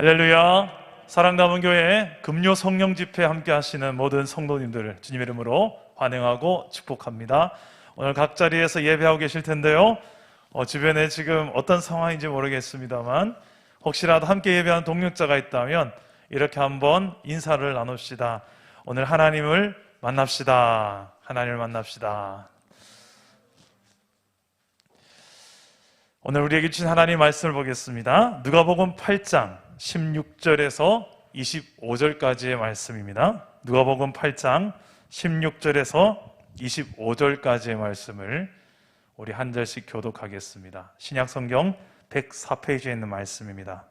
할렐루야. 사랑남은 교회 금요 성령 집회 함께 하시는 모든 성도님들 주님 이름으로 환영하고 축복합니다. 오늘 각 자리에서 예배하고 계실 텐데요, 주변에 지금 어떤 상황인지 모르겠습니다만 혹시라도 함께 예배하는 동력자가 있다면 이렇게 한번 인사를 나눕시다. 오늘 하나님을 만납시다. 하나님을 만납시다. 오늘 우리에게 주신 하나님 말씀을 보겠습니다. 누가복음 8장 16절에서 25절까지의 말씀입니다. 누가복음 8장 16절에서 25절까지의 말씀을 우리 한 절씩 교독하겠습니다. 신약성경 104페이지에 있는 말씀입니다.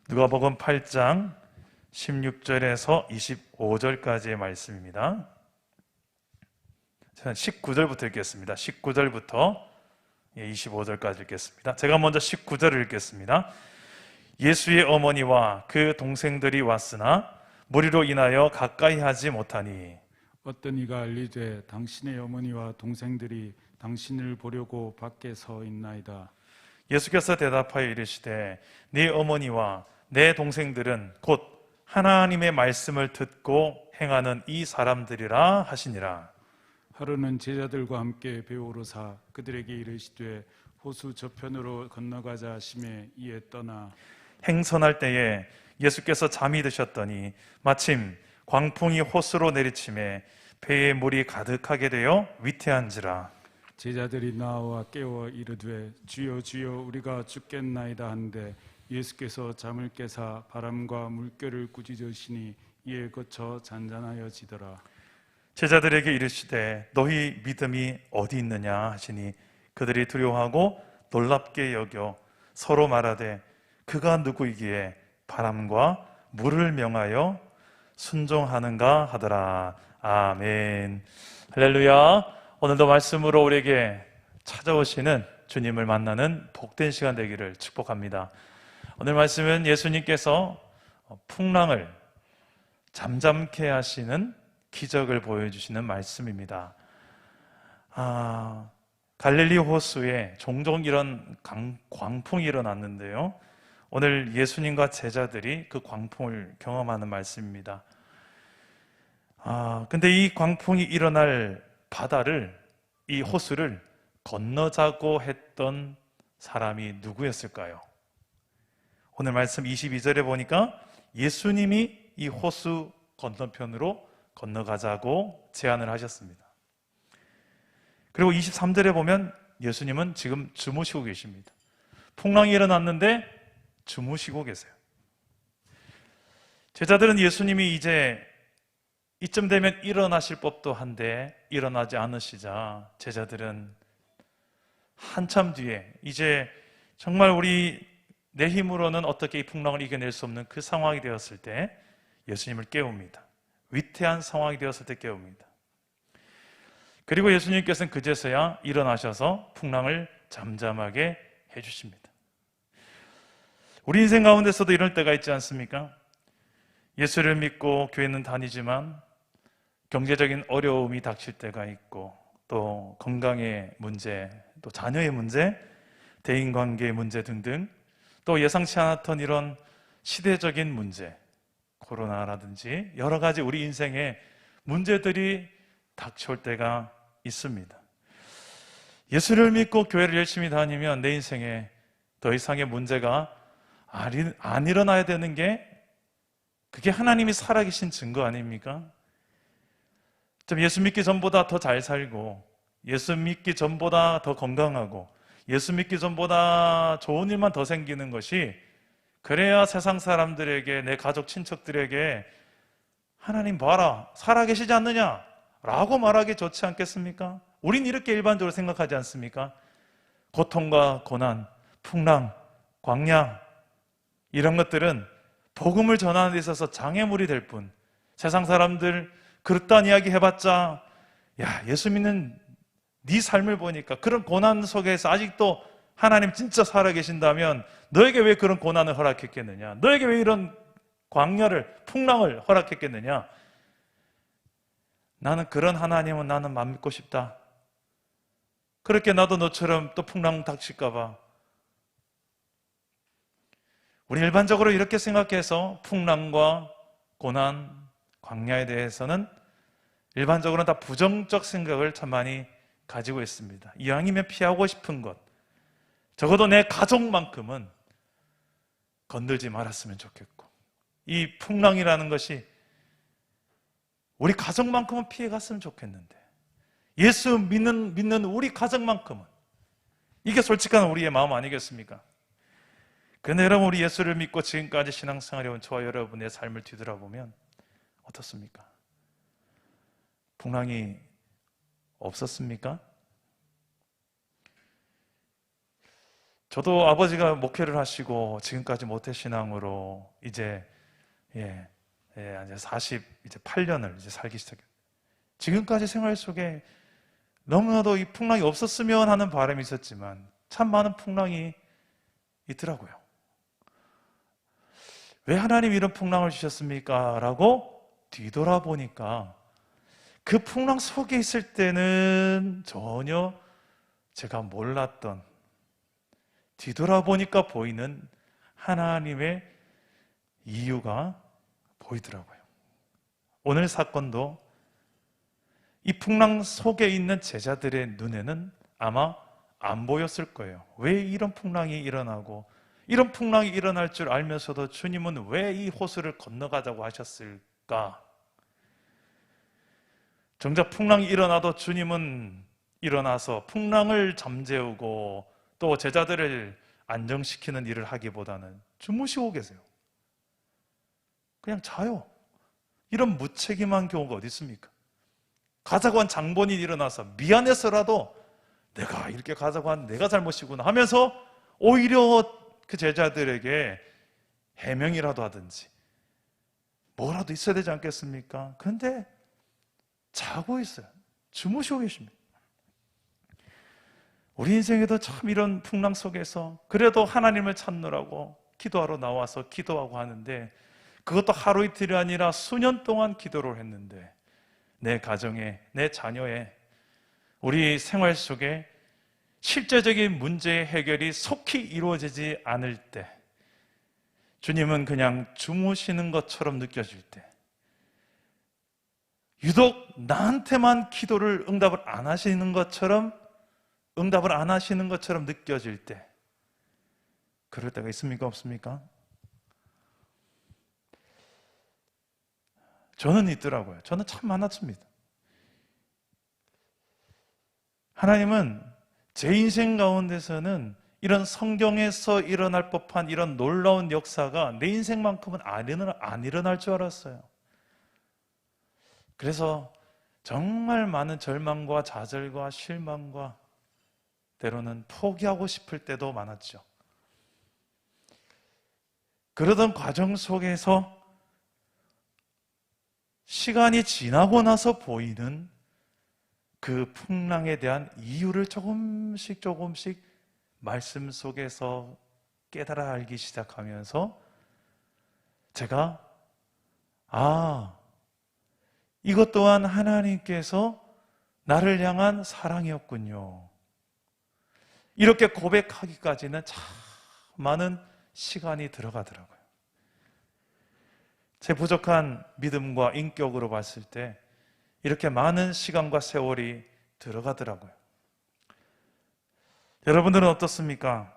누가복음 8장 16절에서 25절까지의 말씀입니다. 저는 19절부터 읽겠습니다. 19절부터 25절까지 읽겠습니다. 제가 먼저 19절을 읽겠습니다. 예수의 어머니와 그 동생들이 왔으나 무리로 인하여 가까이 하지 못하니 어떤 이가 알리되 당신의 어머니와 동생들이 당신을 보려고 밖에 서 있나이다. 예수께서 대답하여 이르시되 네 어머니와 내 동생들은 곧 하나님의 말씀을 듣고 행하는 이 사람들이라 하시니라. 하루는 제자들과 함께 배에 오르사 그들에게 이르시되 호수 저편으로 건너가자 하시매 이에 떠나 행선할 때에 예수께서 잠이 드셨더니 마침 광풍이 호수로 내리침에 배에 물이 가득하게 되어 위태한지라. 제자들이 나와 깨워 이르되 주여 주여 우리가 죽겠나이다 한데 예수께서 잠을 깨사 바람과 물결을 꾸짖으시니 이에 그쳐 잔잔하여지더라. 제자들에게 이르시되 너희 믿음이 어디 있느냐 하시니 그들이 두려워하고 놀랍게 여겨 서로 말하되 그가 누구이기에 바람과 물을 명하여 순종하는가 하더라. 아멘. 할렐루야. 오늘도 말씀으로 우리에게 찾아오시는 주님을 만나는 복된 시간 되기를 축복합니다. 오늘 말씀은 예수님께서 풍랑을 잠잠케 하시는 기적을 보여주시는 말씀입니다. 갈릴리 호수에 종종 이런 광풍이 일어났는데요, 오늘 예수님과 제자들이 그 광풍을 경험하는 말씀입니다. 근데 이 광풍이 일어날 바다를, 이 호수를 건너자고 했던 사람이 누구였을까요? 오늘 말씀 22절에 보니까 예수님이 이 호수 건너편으로 건너가자고 제안을 하셨습니다. 그리고 23절에 보면 예수님은 지금 주무시고 계십니다. 풍랑이 일어났는데 주무시고 계세요. 제자들은 예수님이 이제 이쯤 되면 일어나실 법도 한데 일어나지 않으시자 제자들은 한참 뒤에 이제 정말 내 힘으로는 어떻게 이 풍랑을 이겨낼 수 없는 그 상황이 되었을 때 예수님을 깨웁니다. 위태한 상황이 되었을 때 깨웁니다. 그리고 예수님께서는 그제서야 일어나셔서 풍랑을 잠잠하게 해주십니다. 우리 인생 가운데서도 이럴 때가 있지 않습니까? 예수를 믿고 교회는 다니지만 경제적인 어려움이 닥칠 때가 있고, 또 건강의 문제, 또 자녀의 문제, 대인관계의 문제 등등, 또 예상치 않았던 이런 시대적인 문제, 코로나라든지 여러 가지 우리 인생에 문제들이 닥쳐올 때가 있습니다. 예수를 믿고 교회를 열심히 다니면 내 인생에 더 이상의 문제가 안 일어나야 되는 게, 그게 하나님이 살아계신 증거 아닙니까? 좀 예수 믿기 전보다 더 잘 살고, 예수 믿기 전보다 더 건강하고, 예수 믿기 전보다 좋은 일만 더 생기는 것이, 그래야 세상 사람들에게, 내 가족 친척들에게 하나님 봐라 살아계시지 않느냐 라고 말하기 좋지 않겠습니까? 우린 이렇게 일반적으로 생각하지 않습니까? 고통과 고난, 풍랑, 광야, 이런 것들은 복음을 전하는 데 있어서 장애물이 될 뿐, 세상 사람들 그릇된 이야기 해봤자 야, 예수 믿는 네 삶을 보니까 그런 고난 속에서 아직도 하나님 진짜 살아계신다면 너에게 왜 그런 고난을 허락했겠느냐, 너에게 왜 이런 광야를, 풍랑을 허락했겠느냐. 나는 그런 하나님은 나는 안 믿고 싶다. 그렇게 나도 너처럼 또 풍랑 닥칠까 봐 우리 일반적으로 이렇게 생각해서 풍랑과 고난, 광야에 대해서는 일반적으로는 다 부정적 생각을 참 많이 가지고 있습니다. 이왕이면 피하고 싶은 것, 적어도 내 가족만큼은 건들지 말았으면 좋겠고, 이 풍랑이라는 것이 우리 가족만큼은 피해갔으면 좋겠는데, 예수 믿는 우리 가족만큼은, 이게 솔직한 우리의 마음 아니겠습니까? 그런데 여러분, 우리 예수를 믿고 지금까지 신앙생활해 온 저와 여러분의 삶을 뒤돌아보면 어떻습니까? 풍랑이 없었습니까? 저도 아버지가 목회를 하시고 지금까지 모태신앙으로 이제 48년을 이제 살기 시작했어요. 지금까지 생활 속에 너무나도 이 풍랑이 없었으면 하는 바람이 있었지만 참 많은 풍랑이 있더라고요. 왜 하나님 이런 풍랑을 주셨습니까? 라고 뒤돌아보니까 그 풍랑 속에 있을 때는 전혀 제가 몰랐던, 뒤돌아보니까 보이는 하나님의 이유가 보이더라고요. 오늘 사건도 이 풍랑 속에 있는 제자들의 눈에는 아마 안 보였을 거예요. 왜 이런 풍랑이 일어나고, 이런 풍랑이 일어날 줄 알면서도 주님은 왜 이 호수를 건너가자고 하셨을까? 정작 풍랑이 일어나도 주님은 일어나서 풍랑을 잠재우고 또 제자들을 안정시키는 일을 하기보다는 주무시고 계세요. 그냥 자요. 이런 무책임한 경우가 어디 있습니까? 가자고 한 장본인이 일어나서 미안해서라도 내가 이렇게 가자고 한 내가 잘못이구나 하면서 오히려 그 제자들에게 해명이라도 하든지 뭐라도 있어야 되지 않겠습니까? 그런데 자고 있어요. 주무시고 계십니다. 우리 인생에도 참 이런 풍랑 속에서 그래도 하나님을 찾느라고 기도하러 나와서 기도하고 하는데, 그것도 하루 이틀이 아니라 수년 동안 기도를 했는데 내 가정에, 내 자녀에, 우리 생활 속에 실제적인 문제의 해결이 속히 이루어지지 않을 때, 주님은 그냥 주무시는 것처럼 느껴질 때, 유독 나한테만 기도를 응답을 안 하시는 것처럼 느껴질 때, 그럴 때가 있습니까? 없습니까? 저는 있더라고요. 저는 참 많았습니다. 하나님은 제 인생 가운데서는 이런 성경에서 일어날 법한 이런 놀라운 역사가 내 인생만큼은 안 일어날 줄 알았어요. 그래서 정말 많은 절망과 좌절과 실망과 때로는 포기하고 싶을 때도 많았죠. 그러던 과정 속에서 시간이 지나고 나서 보이는 그 풍랑에 대한 이유를 조금씩 말씀 속에서 깨달아 알기 시작하면서 제가 이것 또한 하나님께서 나를 향한 사랑이었군요. 이렇게 고백하기까지는 참 많은 시간이 들어가더라고요. 제 부족한 믿음과 인격으로 봤을 때 이렇게 많은 시간과 세월이 들어가더라고요. 여러분들은 어떻습니까?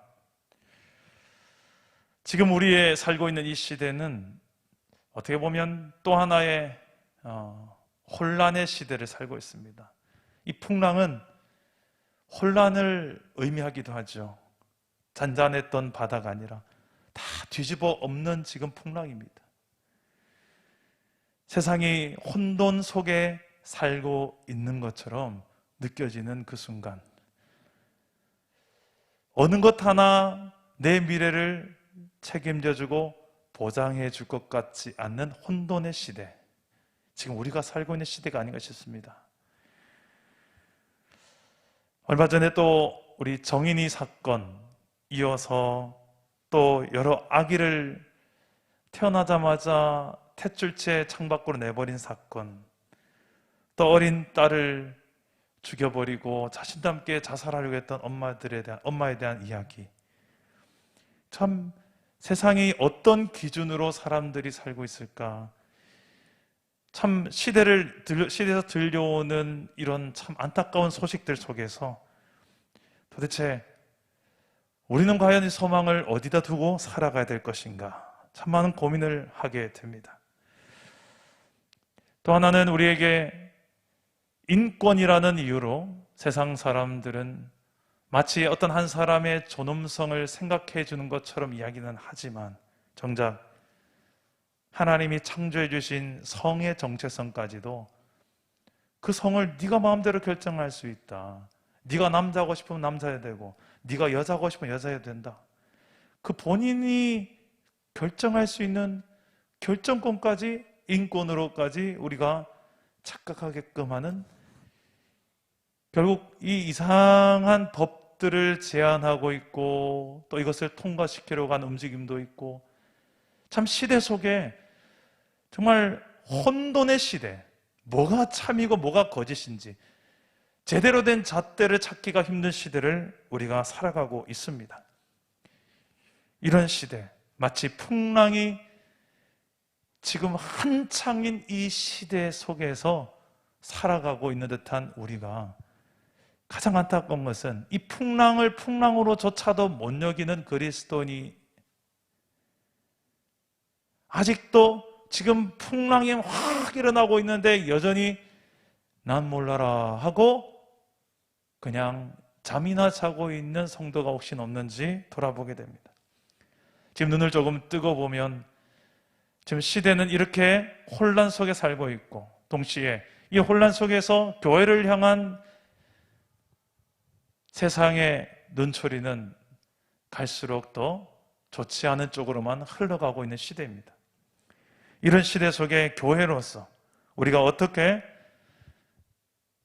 지금 우리의 살고 있는 이 시대는 어떻게 보면 또 하나의 혼란의 시대를 살고 있습니다. 이 풍랑은 혼란을 의미하기도 하죠. 잔잔했던 바다가 아니라 다 뒤집어 엎는 지금 풍랑입니다. 세상이 혼돈 속에 살고 있는 것처럼 느껴지는 그 순간, 어느 것 하나 내 미래를 책임져주고 보장해 줄 것 같지 않는 혼돈의 시대, 지금 우리가 살고 있는 시대가 아닌가 싶습니다. 얼마 전에 또 우리 정인이 사건 이어서 또 여러 아기를 태어나자마자 탯줄째 창밖으로 내버린 사건, 또 어린 딸을 죽여버리고 자신도 함께 자살하려고 했던 엄마에 대한 이야기, 참 세상이 어떤 기준으로 사람들이 살고 있을까? 참 시대에서 들려오는 이런 참 안타까운 소식들 속에서 도대체 우리는 과연 이 소망을 어디다 두고 살아가야 될 것인가? 참 많은 고민을 하게 됩니다. 또 하나는 우리에게 인권이라는 이유로 세상 사람들은 마치 어떤 한 사람의 존엄성을 생각해 주는 것처럼 이야기는 하지만 정작 하나님이 창조해 주신 성의 정체성까지도 그 성을 네가 마음대로 결정할 수 있다. 네가 남자고 싶으면 남자여야 되고 네가 여자고 싶으면 여자여야 된다. 그 본인이 결정할 수 있는 결정권까지 인권으로까지 우리가 착각하게끔 하는, 결국 이 이상한 법들을 제한하고 있고 또 이것을 통과시키려고 하는 움직임도 있고, 참 시대 속에 정말 혼돈의 시대, 뭐가 참이고 뭐가 거짓인지 제대로 된 잣대를 찾기가 힘든 시대를 우리가 살아가고 있습니다. 이런 시대, 마치 풍랑이 지금 한창인 이 시대 속에서 살아가고 있는 듯한 우리가, 가장 안타까운 것은 이 풍랑을 풍랑으로조차도 못 여기는 그리스도인이 아직도 지금 풍랑이 확 일어나고 있는데 여전히 난 몰라라 하고 그냥 잠이나 자고 있는 성도가 혹시 없는지 돌아보게 됩니다. 지금 눈을 조금 뜨고 보면 지금 시대는 이렇게 혼란 속에 살고 있고, 동시에 이 혼란 속에서 교회를 향한 세상의 눈초리는 갈수록 더 좋지 않은 쪽으로만 흘러가고 있는 시대입니다. 이런 시대 속에 교회로서 우리가 어떻게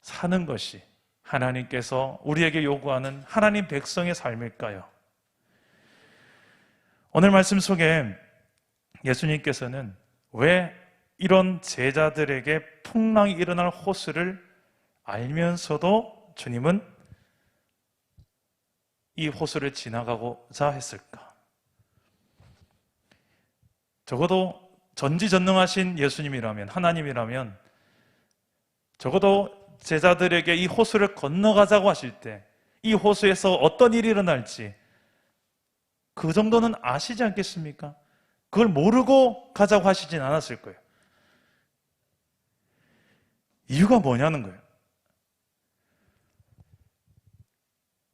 사는 것이 하나님께서 우리에게 요구하는 하나님 백성의 삶일까요? 오늘 말씀 속에 예수님께서는 왜 이런 제자들에게 풍랑이 일어날 호수를 알면서도 주님은 이 호수를 지나가고자 했을까? 적어도 전지전능하신 예수님이라면, 하나님이라면 적어도 제자들에게 이 호수를 건너가자고 하실 때 이 호수에서 어떤 일이 일어날지 그 정도는 아시지 않겠습니까? 그걸 모르고 가자고 하시진 않았을 거예요. 이유가 뭐냐는 거예요.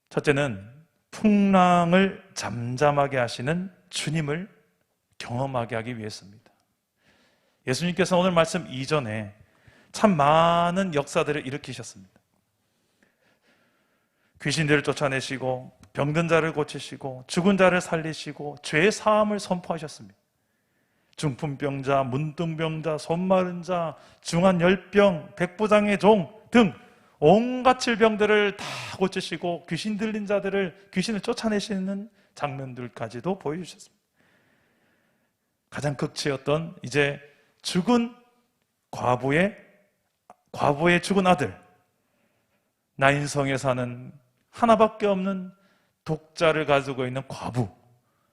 첫째는 풍랑을 잠잠하게 하시는 주님을 경험하게 하기 위해서입니다. 예수님께서 오늘 말씀 이전에 참 많은 역사들을 일으키셨습니다. 귀신들을 쫓아내시고 병든 자를 고치시고 죽은 자를 살리시고 죄 사함을 선포하셨습니다. 중풍병자, 문둥병자, 손마른 자, 중한 열병, 백부장의 종 등 온갖 질병들을 다 고치시고 귀신 들린 자들을, 귀신을 쫓아내시는 장면들까지도 보여주셨습니다. 가장 극치였던 이제 죽은 과부의 죽은 아들, 나인성에 사는 하나밖에 없는 독자를 가지고 있는 과부,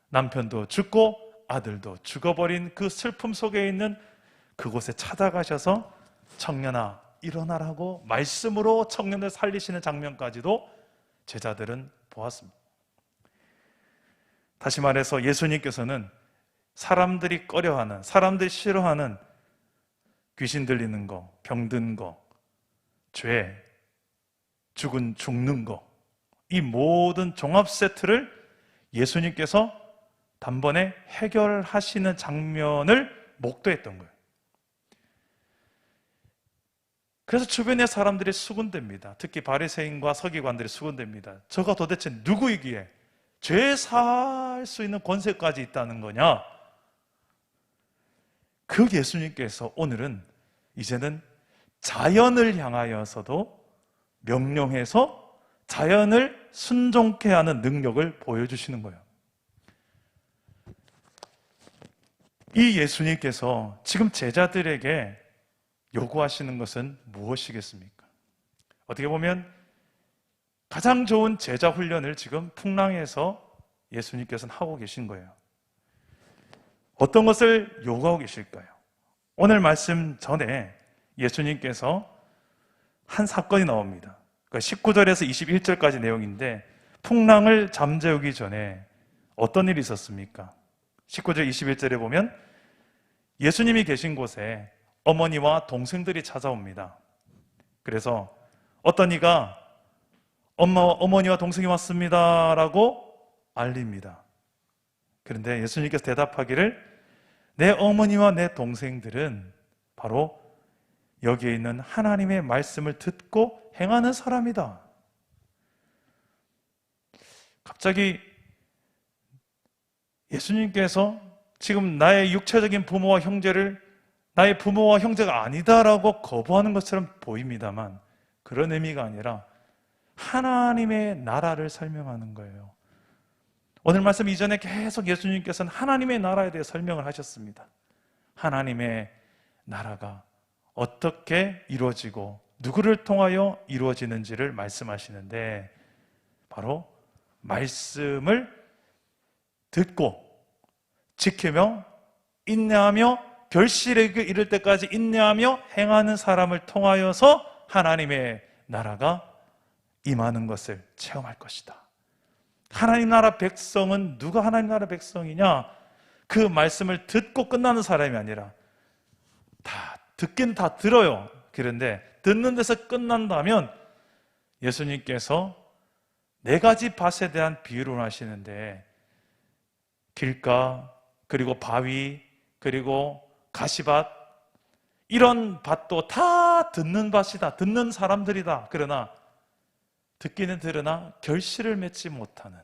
남편도 죽고 아들도 죽어버린 그 슬픔 속에 있는 그곳에 찾아가셔서 청년아 일어나라고 말씀으로 청년을 살리시는 장면까지도 제자들은 보았습니다. 다시 말해서 예수님께서는 사람들이 꺼려하는, 사람들이 싫어하는 귀신 들리는 거, 병든 거, 죄, 죽는 거, 이 모든 종합 세트를 예수님께서 단번에 해결하시는 장면을 목도했던 거예요. 그래서 주변의 사람들이 수군댑니다. 특히 바리새인과 서기관들이 수군댑니다. 저가 도대체 누구이기에 죄 사할 수 있는 권세까지 있다는 거냐? 그 예수님께서 오늘은 이제는 자연을 향하여서도 명령해서 자연을 순종케 하는 능력을 보여주시는 거예요. 이 예수님께서 지금 제자들에게 요구하시는 것은 무엇이겠습니까? 어떻게 보면 가장 좋은 제자 훈련을 지금 풍랑에서 예수님께서는 하고 계신 거예요. 어떤 것을 요구하고 계실까요? 오늘 말씀 전에 예수님께서 한 사건이 나옵니다. 19절에서 21절까지 내용인데 풍랑을 잠재우기 전에 어떤 일이 있었습니까? 19절 21절에 보면 예수님이 계신 곳에 어머니와 동생들이 찾아옵니다. 그래서 어떤 이가 어머니와 동생이 왔습니다 라고 알립니다. 그런데 예수님께서 대답하기를 내 어머니와 내 동생들은 바로 여기에 있는 하나님의 말씀을 듣고 행하는 사람이다. 갑자기 예수님께서 지금 나의 육체적인 부모와 형제를 나의 부모와 형제가 아니다라고 거부하는 것처럼 보입니다만 그런 의미가 아니라 하나님의 나라를 설명하는 거예요. 오늘 말씀 이전에 계속 예수님께서는 하나님의 나라에 대해 설명을 하셨습니다. 하나님의 나라가 어떻게 이루어지고 누구를 통하여 이루어지는지를 말씀하시는데 바로 말씀을 듣고 지키며 인내하며 결실에 이를 때까지 인내하며 행하는 사람을 통하여서 하나님의 나라가 임하는 것을 체험할 것이다. 하나님 나라 백성은 누가 하나님 나라 백성이냐? 그 말씀을 듣고 끝나는 사람이 아니라 듣긴 다 들어요. 그런데 듣는 데서 끝난다면 예수님께서 4가지 밭에 대한 비유를 하시는데 길가, 그리고 바위, 그리고 가시밭 이런 밭도 다 듣는 밭이다. 듣는 사람들이다. 그러나 듣기는 들으나 결실을 맺지 못하는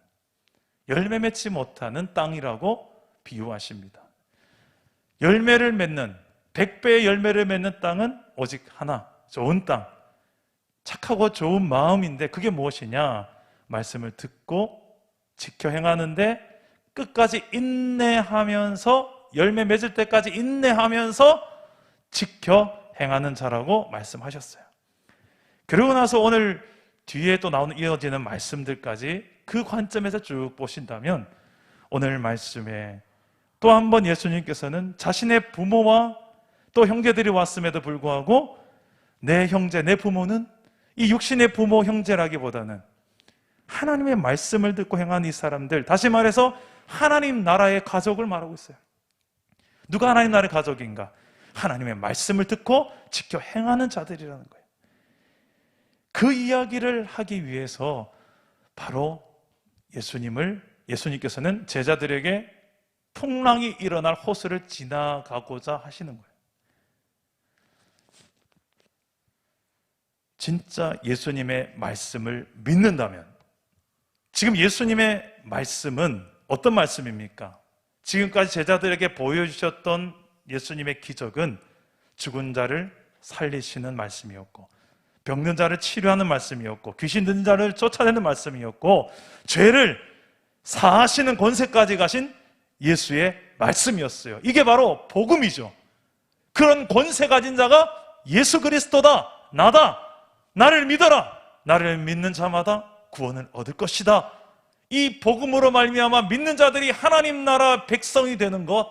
열매 맺지 못하는 땅이라고 비유하십니다. 열매를 맺는 100배의 열매를 맺는 땅은 오직 하나, 좋은 땅, 착하고 좋은 마음인데 그게 무엇이냐? 말씀을 듣고 지켜 행하는데 끝까지 인내하면서 열매 맺을 때까지 인내하면서 지켜 행하는 자라고 말씀하셨어요. 그러고 나서 오늘 뒤에 또 나오는 이어지는 말씀들까지 그 관점에서 쭉 보신다면 오늘 말씀에 또 한 번 예수님께서는 자신의 부모와 또 형제들이 왔음에도 불구하고 내 형제, 내 부모는 이 육신의 부모, 형제라기보다는 하나님의 말씀을 듣고 행한 이 사람들, 다시 말해서 하나님 나라의 가족을 말하고 있어요. 누가 하나님 나라의 가족인가? 하나님의 말씀을 듣고 지켜 행하는 자들이라는 거예요. 그 이야기를 하기 위해서 바로 예수님께서는 제자들에게 풍랑이 일어날 호수를 지나가고자 하시는 거예요. 진짜 예수님의 말씀을 믿는다면, 지금 예수님의 말씀은 어떤 말씀입니까? 지금까지 제자들에게 보여주셨던 예수님의 기적은 죽은 자를 살리시는 말씀이었고, 병든 자를 치료하는 말씀이었고, 귀신 든 자를 쫓아내는 말씀이었고, 죄를 사하시는 권세까지 가신 예수의 말씀이었어요. 이게 바로 복음이죠. 그런 권세 가진 자가 예수 그리스도다, 나다, 나를 믿어라, 나를 믿는 자마다 구원을 얻을 것이다. 이 복음으로 말미암아 믿는 자들이 하나님 나라 백성이 되는 것,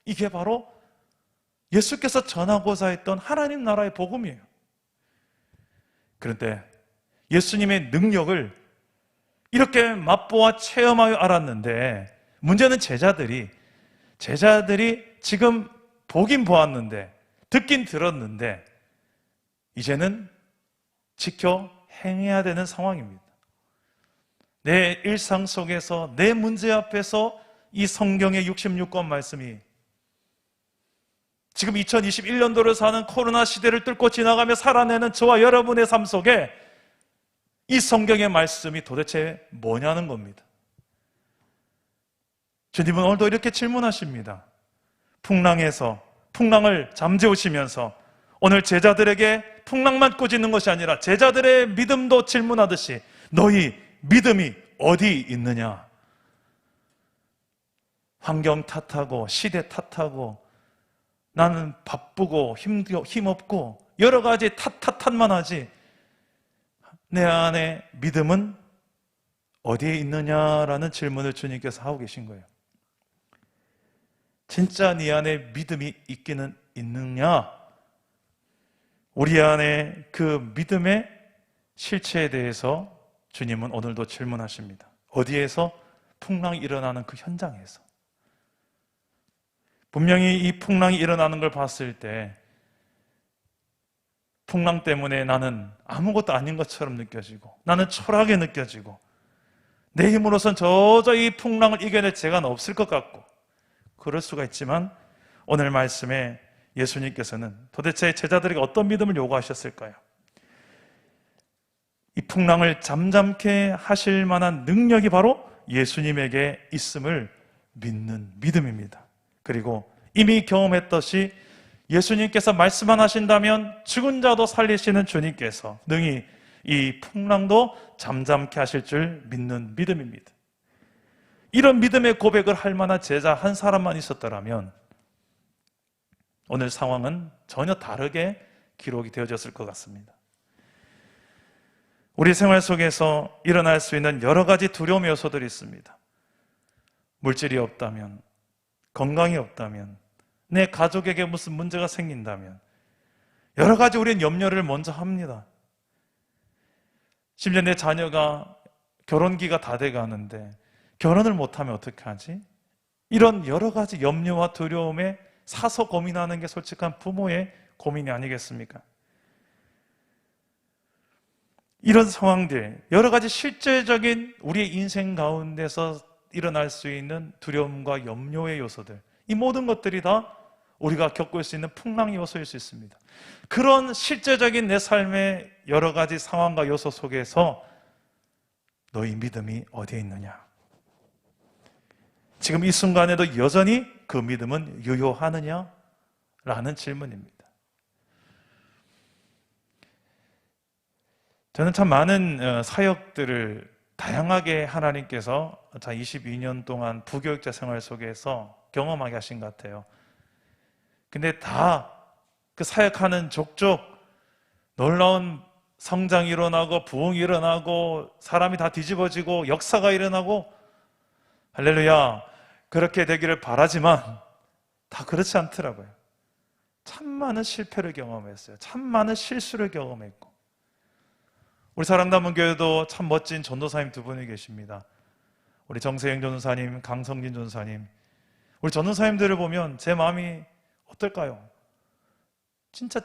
이게 바로 예수께서 전하고자 했던 하나님 나라의 복음이에요. 그런데 예수님의 능력을 이렇게 맛보아 체험하여 알았는데 문제는 제자들이 지금 보긴 보았는데 듣긴 들었는데 이제는 지켜 행해야 되는 상황입니다. 내 일상 속에서 내 문제 앞에서 이 성경의 66권 말씀이 지금 2021년도를 사는 코로나 시대를 뚫고 지나가며 살아내는 저와 여러분의 삶 속에 이 성경의 말씀이 도대체 뭐냐는 겁니다. 주님은 오늘도 이렇게 질문하십니다. 풍랑을 잠재우시면서 오늘 제자들에게 풍랑만 꾸짖는 것이 아니라 제자들의 믿음도 질문하듯이 너희 믿음이 어디 있느냐? 환경 탓하고 시대 탓하고 나는 바쁘고 힘없고 여러 가지 탓만 하지 내 안에 믿음은 어디에 있느냐라는 질문을 주님께서 하고 계신 거예요. 진짜 네 안에 믿음이 있기는 있느냐? 우리 안에 그 믿음의 실체에 대해서 주님은 오늘도 질문하십니다. 어디에서? 풍랑이 일어나는 그 현장에서. 분명히 이 풍랑이 일어나는 걸 봤을 때 풍랑 때문에 나는 아무것도 아닌 것처럼 느껴지고 나는 초라하게 느껴지고 내 힘으로선 도저히 풍랑을 이겨낼 재간 없을 것 같고 그럴 수가 있지만 오늘 말씀에 예수님께서는 도대체 제자들에게 어떤 믿음을 요구하셨을까요? 이 풍랑을 잠잠케 하실 만한 능력이 바로 예수님에게 있음을 믿는 믿음입니다. 그리고 이미 경험했듯이 예수님께서 말씀만 하신다면 죽은 자도 살리시는 주님께서 능히 이 풍랑도 잠잠케 하실 줄 믿는 믿음입니다. 이런 믿음의 고백을 할 만한 제자 한 사람만 있었더라면 오늘 상황은 전혀 다르게 기록이 되어졌을 것 같습니다. 우리 생활 속에서 일어날 수 있는 여러 가지 두려움의 요소들이 있습니다. 물질이 없다면, 건강이 없다면, 내 가족에게 무슨 문제가 생긴다면 여러 가지 우리는 염려를 먼저 합니다. 심지어 내 자녀가 결혼기가 다 돼가는데 결혼을 못하면 어떻게 하지? 이런 여러 가지 염려와 두려움에 사서 고민하는 게 솔직한 부모의 고민이 아니겠습니까? 이런 상황들, 여러 가지 실제적인 우리의 인생 가운데서 일어날 수 있는 두려움과 염려의 요소들, 이 모든 것들이 다 우리가 겪을 수 있는 풍랑 요소일 수 있습니다. 그런 실제적인 내 삶의 여러 가지 상황과 요소 속에서 너희 믿음이 어디에 있느냐? 지금 이 순간에도 여전히 그 믿음은 유효하느냐? 라는 질문입니다. 저는 참 많은 사역들을 다양하게 하나님께서 22년 동안 부교육자 생활 속에서 경험하게 하신 것 같아요. 근데 다 그 사역하는 족족 놀라운 성장이 일어나고 부흥이 일어나고 사람이 다 뒤집어지고 역사가 일어나고 할렐루야 그렇게 되기를 바라지만 다 그렇지 않더라고요. 참 많은 실패를 경험했어요. 참 많은 실수를 경험했고 우리 사랑담원교회도 참 멋진 전도사님 두 분이 계십니다. 우리 정세영 전도사님, 강성진 전도사님. 우리 전도사님들을 보면 제 마음이 어떨까요? 진짜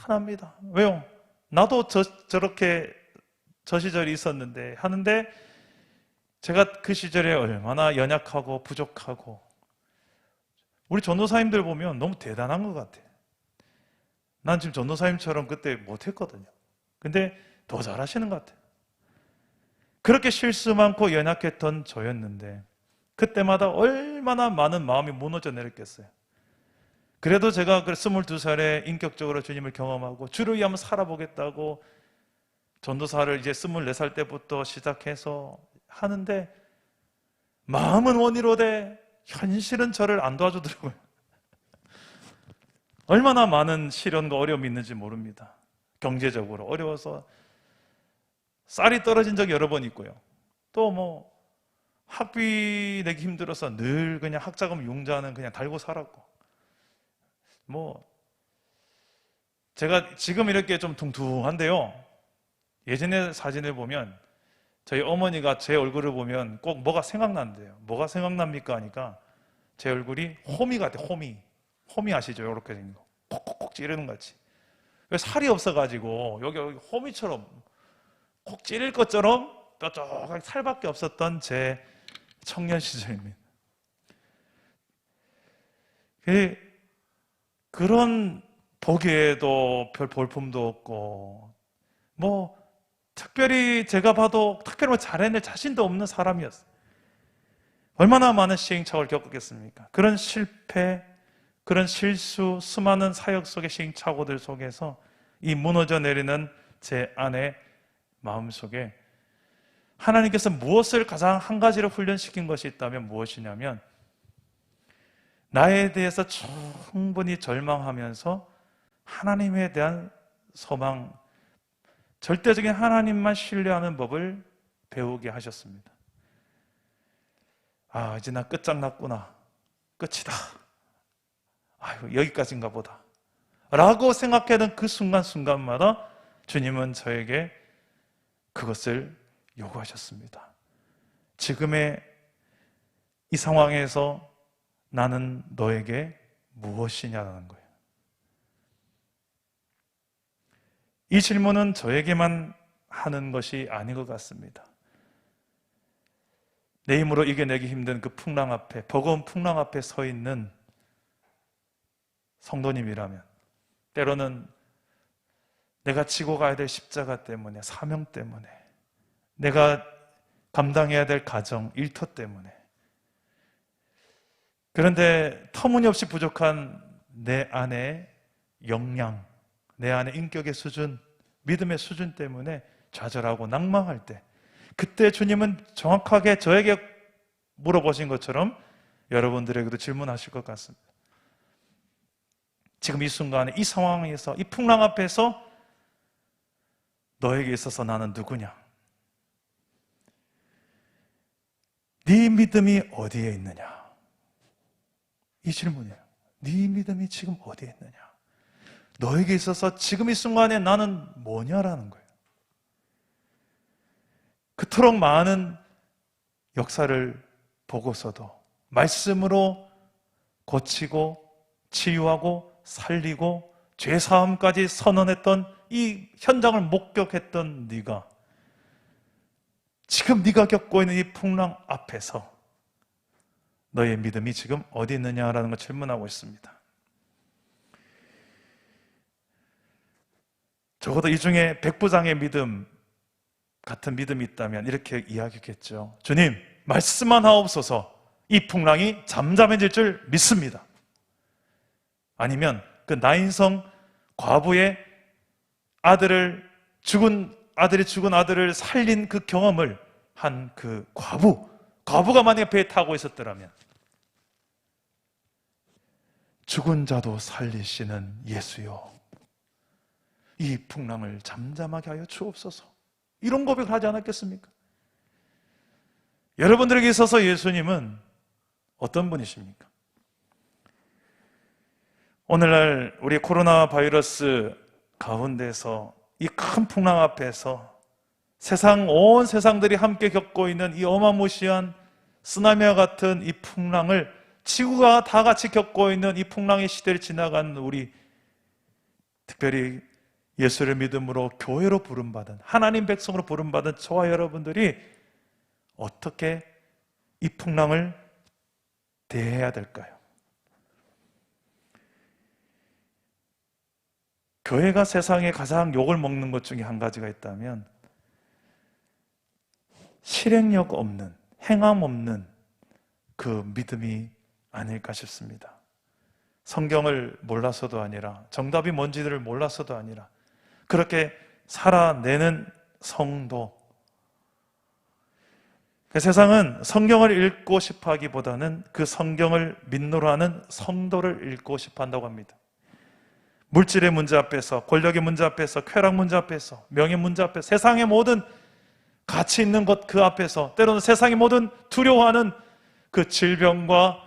짠합니다. 왜요? 나도 저렇게 저 시절이 있었는데 하는데 제가 그 시절에 얼마나 연약하고 부족하고 우리 전도사님들 보면 너무 대단한 것 같아요. 난 지금 전도사님처럼 그때 못했거든요. 근데 더 잘하시는 것 같아요. 그렇게 실수 많고 연약했던 저였는데 그때마다 얼마나 많은 마음이 무너져 내렸겠어요. 그래도 제가 22살에 인격적으로 주님을 경험하고 주를 위하여 살아보겠다고 전도사를 이제 24살 때부터 시작해서 하는데 마음은 원이로되 현실은 저를 안 도와주더라고요. 얼마나 많은 시련과 어려움이 있는지 모릅니다. 경제적으로 어려워서 쌀이 떨어진 적이 여러 번 있고요. 또 학비 내기 힘들어서 늘 그냥 학자금 융자는 그냥 달고 살았고 제가 지금 이렇게 좀 둥둥한데요. 예전의 사진을 보면 저희 어머니가 제 얼굴을 보면 꼭 뭐가 생각난대요. 뭐가 생각납니까? 하니까 제 얼굴이 호미 같아요. 호미 아시죠? 이렇게 생긴 거. 콕콕콕 찌르는 것 같이. 살이 없어가지고 여기 호미처럼 콕 찌를 것처럼 뾰족하게 살밖에 없었던 제 청년 시절입니다. 그런 보기에도 별 볼품도 없고 특별히 제가 봐도 특별히 잘해낼 자신도 없는 사람이었어요. 얼마나 많은 시행착오를 겪었겠습니까? 그런 실패, 그런 실수, 수많은 사역 속의 시행착오들 속에서 이 무너져 내리는 제 안에 마음속에 하나님께서 무엇을 가장 한 가지를 훈련시킨 것이 있다면 무엇이냐면 나에 대해서 충분히 절망하면서 하나님에 대한 소망, 절대적인 하나님만 신뢰하는 법을 배우게 하셨습니다. 이제 나 끝장났구나. 끝이다. 아유, 여기까지인가 보다. 라고 생각하던 그 순간순간마다 주님은 저에게 그것을 요구하셨습니다. 지금의 이 상황에서 나는 너에게 무엇이냐라는 거예요. 이 질문은 저에게만 하는 것이 아닌 것 같습니다. 내 힘으로 이겨내기 힘든 그 풍랑 앞에, 버거운 풍랑 앞에 서 있는 성도님이라면, 때로는 내가 지고 가야 될 십자가 때문에, 사명 때문에, 내가 감당해야 될 가정, 일터 때문에, 그런데 터무니없이 부족한 내 안의 역량, 내 안의 인격의 수준, 믿음의 수준 때문에 좌절하고 낭망할 때, 그때 주님은 정확하게 저에게 물어보신 것처럼 여러분들에게도 질문하실 것 같습니다. 지금 이 순간에, 이 상황에서, 이 풍랑 앞에서 너에게 있어서 나는 누구냐? 네 믿음이 어디에 있느냐? 이 질문이에요. 네 믿음이 지금 어디에 있느냐? 너에게 있어서 지금 이 순간에 나는 뭐냐라는 거예요. 그토록 많은 역사를 보고서도 말씀으로 고치고 치유하고 살리고 죄사함까지 선언했던 이 현장을 목격했던 네가 지금 네가 겪고 있는 이 풍랑 앞에서 너의 믿음이 지금 어디 있느냐라는 걸 질문하고 있습니다. 적어도 이 중에 백부장의 믿음 같은 믿음이 있다면 이렇게 이야기했겠죠. 주님, 말씀만 하옵소서. 이 풍랑이 잠잠해질 줄 믿습니다. 아니면 그 나인성 과부의 아들이 죽은 아들을 살린 그 경험을 한 그 과부가 만약에 배에 타고 있었더라면, 죽은 자도 살리시는 예수여, 이 풍랑을 잠잠하게 하여 주옵소서, 이런 고백을 하지 않았겠습니까? 여러분들에게 있어서 예수님은 어떤 분이십니까? 오늘날 우리 코로나 바이러스 가운데서 이 큰 풍랑 앞에서 온 세상들이 함께 겪고 있는 이 어마무시한 쓰나미와 같은 이 풍랑을, 지구가 다 같이 겪고 있는 이 풍랑의 시대를 지나간 우리, 특별히 예수를 믿음으로 교회로 부름받은, 하나님 백성으로 부름받은 저와 여러분들이 어떻게 이 풍랑을 대해야 될까요? 교회가 세상에 가장 욕을 먹는 것 중에 한 가지가 있다면 실행력 없는, 행함 없는 그 믿음이 아닐까 싶습니다. 성경을 몰라서도 아니라, 정답이 뭔지를 몰라서도 아니라, 그렇게 살아내는 성도. 그 세상은 성경을 읽고 싶어 하기보다는 그 성경을 믿노라 하는 성도를 읽고 싶어 한다고 합니다. 물질의 문제 앞에서, 권력의 문제 앞에서, 쾌락 문제 앞에서, 명예 문제 앞에서, 세상의 모든 가치 있는 것 그 앞에서, 때로는 세상의 모든 두려워하는 그 질병과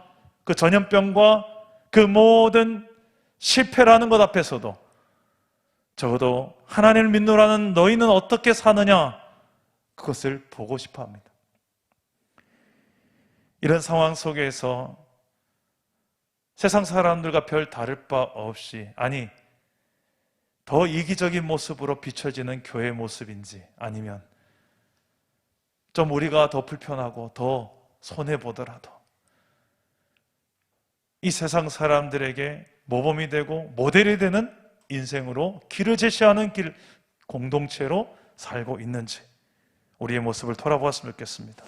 그 전염병과 그 모든 실패라는 것 앞에서도 적어도 하나님을 믿노라는 너희는 어떻게 사느냐, 그것을 보고 싶어 합니다. 이런 상황 속에서 세상 사람들과 별 다를 바 없이, 아니 더 이기적인 모습으로 비춰지는 교회의 모습인지, 아니면 좀 우리가 더 불편하고 더 손해보더라도 이 세상 사람들에게 모범이 되고 모델이 되는 인생으로 길을 제시하는 공동체로 살고 있는지 우리의 모습을 돌아보았으면 좋겠습니다.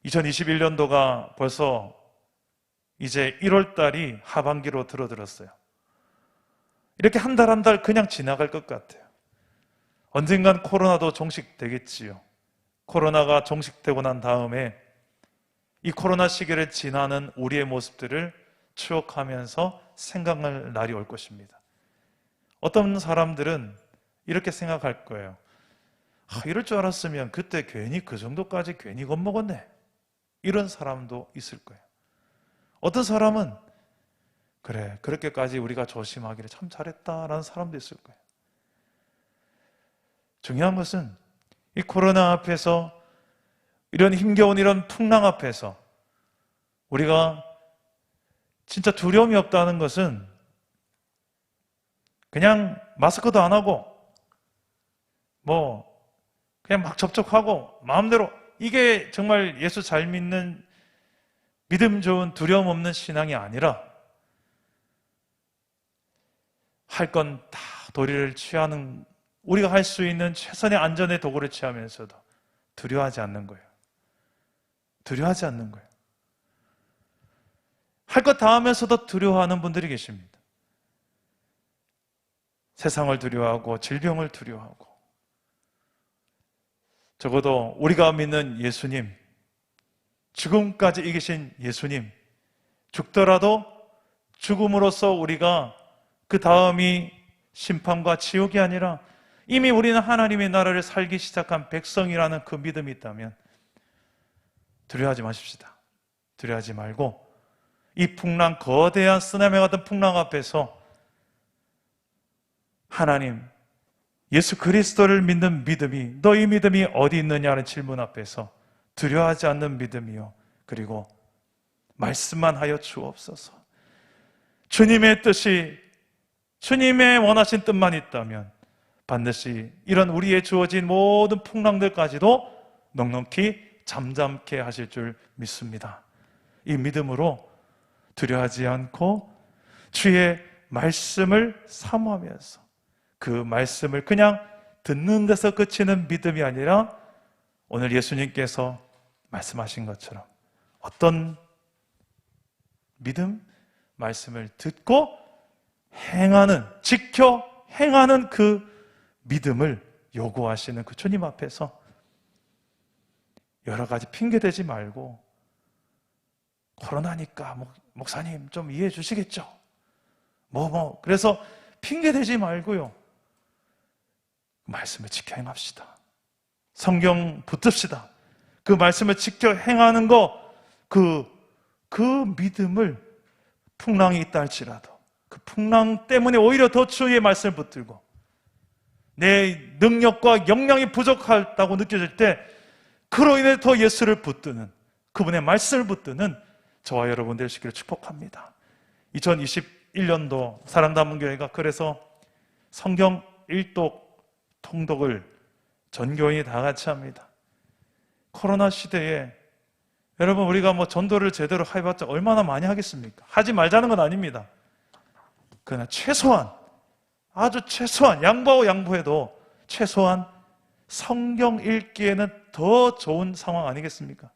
2021년도가 벌써 이제 1월달이 하반기로 들어들었어요. 이렇게 한 달 한 달 그냥 지나갈 것 같아요. 언젠간 코로나도 종식되겠지요. 코로나가 종식되고 난 다음에 이 코로나 시기를 지나는 우리의 모습들을 추억하면서 생각할 날이 올 것입니다. 어떤 사람들은 이렇게 생각할 거예요. 이럴 줄 알았으면 그때 괜히 그 정도까지 괜히 겁먹었네. 이런 사람도 있을 거예요. 어떤 사람은 그래, 그렇게까지 우리가 조심하기를 참 잘했다라는 사람도 있을 거예요. 중요한 것은 이 코로나 앞에서, 이런 힘겨운 이런 풍랑 앞에서 우리가 진짜 두려움이 없다는 것은 그냥 마스크도 안 하고 그냥 막 접촉하고 마음대로, 이게 정말 예수 잘 믿는 믿음 좋은 두려움 없는 신앙이 아니라 할 건 다 도리를 취하는, 우리가 할 수 있는 최선의 안전의 도구를 취하면서도 두려워하지 않는 거예요. 두려워하지 않는 거예요. 할 것 다 하면서도 두려워하는 분들이 계십니다. 세상을 두려워하고 질병을 두려워하고, 적어도 우리가 믿는 예수님, 죽음까지 이기신 예수님, 죽더라도 죽음으로써 우리가 그 다음이 심판과 지옥이 아니라 이미 우리는 하나님의 나라를 살기 시작한 백성이라는 그 믿음이 있다면 두려워하지 마십시다. 두려워하지 말고 이 풍랑, 거대한 쓰나미 같은 풍랑 앞에서 하나님, 예수 그리스도를 믿는 믿음이, 너희 믿음이 어디 있느냐는 질문 앞에서 두려워하지 않는 믿음이요, 그리고 말씀만 하여 주옵소서. 주님의 뜻이, 주님의 원하신 뜻만 있다면 반드시 이런 우리의 주어진 모든 풍랑들까지도 넉넉히 잠잠케 하실 줄 믿습니다. 이 믿음으로 두려워하지 않고 주의 말씀을 사모하면서 그 말씀을 그냥 듣는 데서 그치는 믿음이 아니라 오늘 예수님께서 말씀하신 것처럼 어떤 믿음? 말씀을 듣고 행하는, 지켜 행하는 그 믿음을 요구하시는 그 주님 앞에서 여러 가지 핑계대지 말고, 코로나니까 목사님 좀 이해해 주시겠죠? 그래서 핑계대지 말고요, 말씀을 지켜 행합시다. 성경 붙듭시다. 그 말씀을 지켜 행하는 거, 그 믿음을 풍랑이 있다 할지라도 그 풍랑 때문에 오히려 더 주의 말씀을 붙들고 내 능력과 역량이 부족하다고 느껴질 때 그로 인해 더 예수를 붙드는, 그분의 말씀을 붙드는 저와 여러분 되시기를 축복합니다. 2021년도 사랑담은교회가 그래서 성경 일독 통독을 전 교인이 다 같이 합니다. 코로나 시대에 여러분, 우리가 전도를 제대로 해봤자 얼마나 많이 하겠습니까? 하지 말자는 건 아닙니다. 그러나 최소한, 아주 최소한, 양보해도 최소한 성경 읽기에는 더 좋은 상황 아니겠습니까?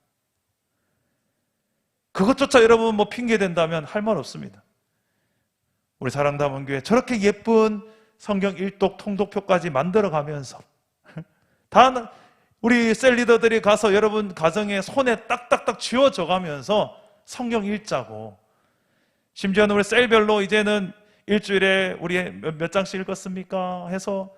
그것조차 여러분 핑계 댄다면 할 말 없습니다. 우리 사랑담원교회 저렇게 예쁜 성경 일독 통독표까지 만들어가면서 다 우리 셀리더들이 가서 여러분 가정에 손에 딱딱딱 쥐어져 가면서 성경 읽자고, 심지어는 우리 셀별로 이제는 일주일에 우리 몇 장씩 읽었습니까? 해서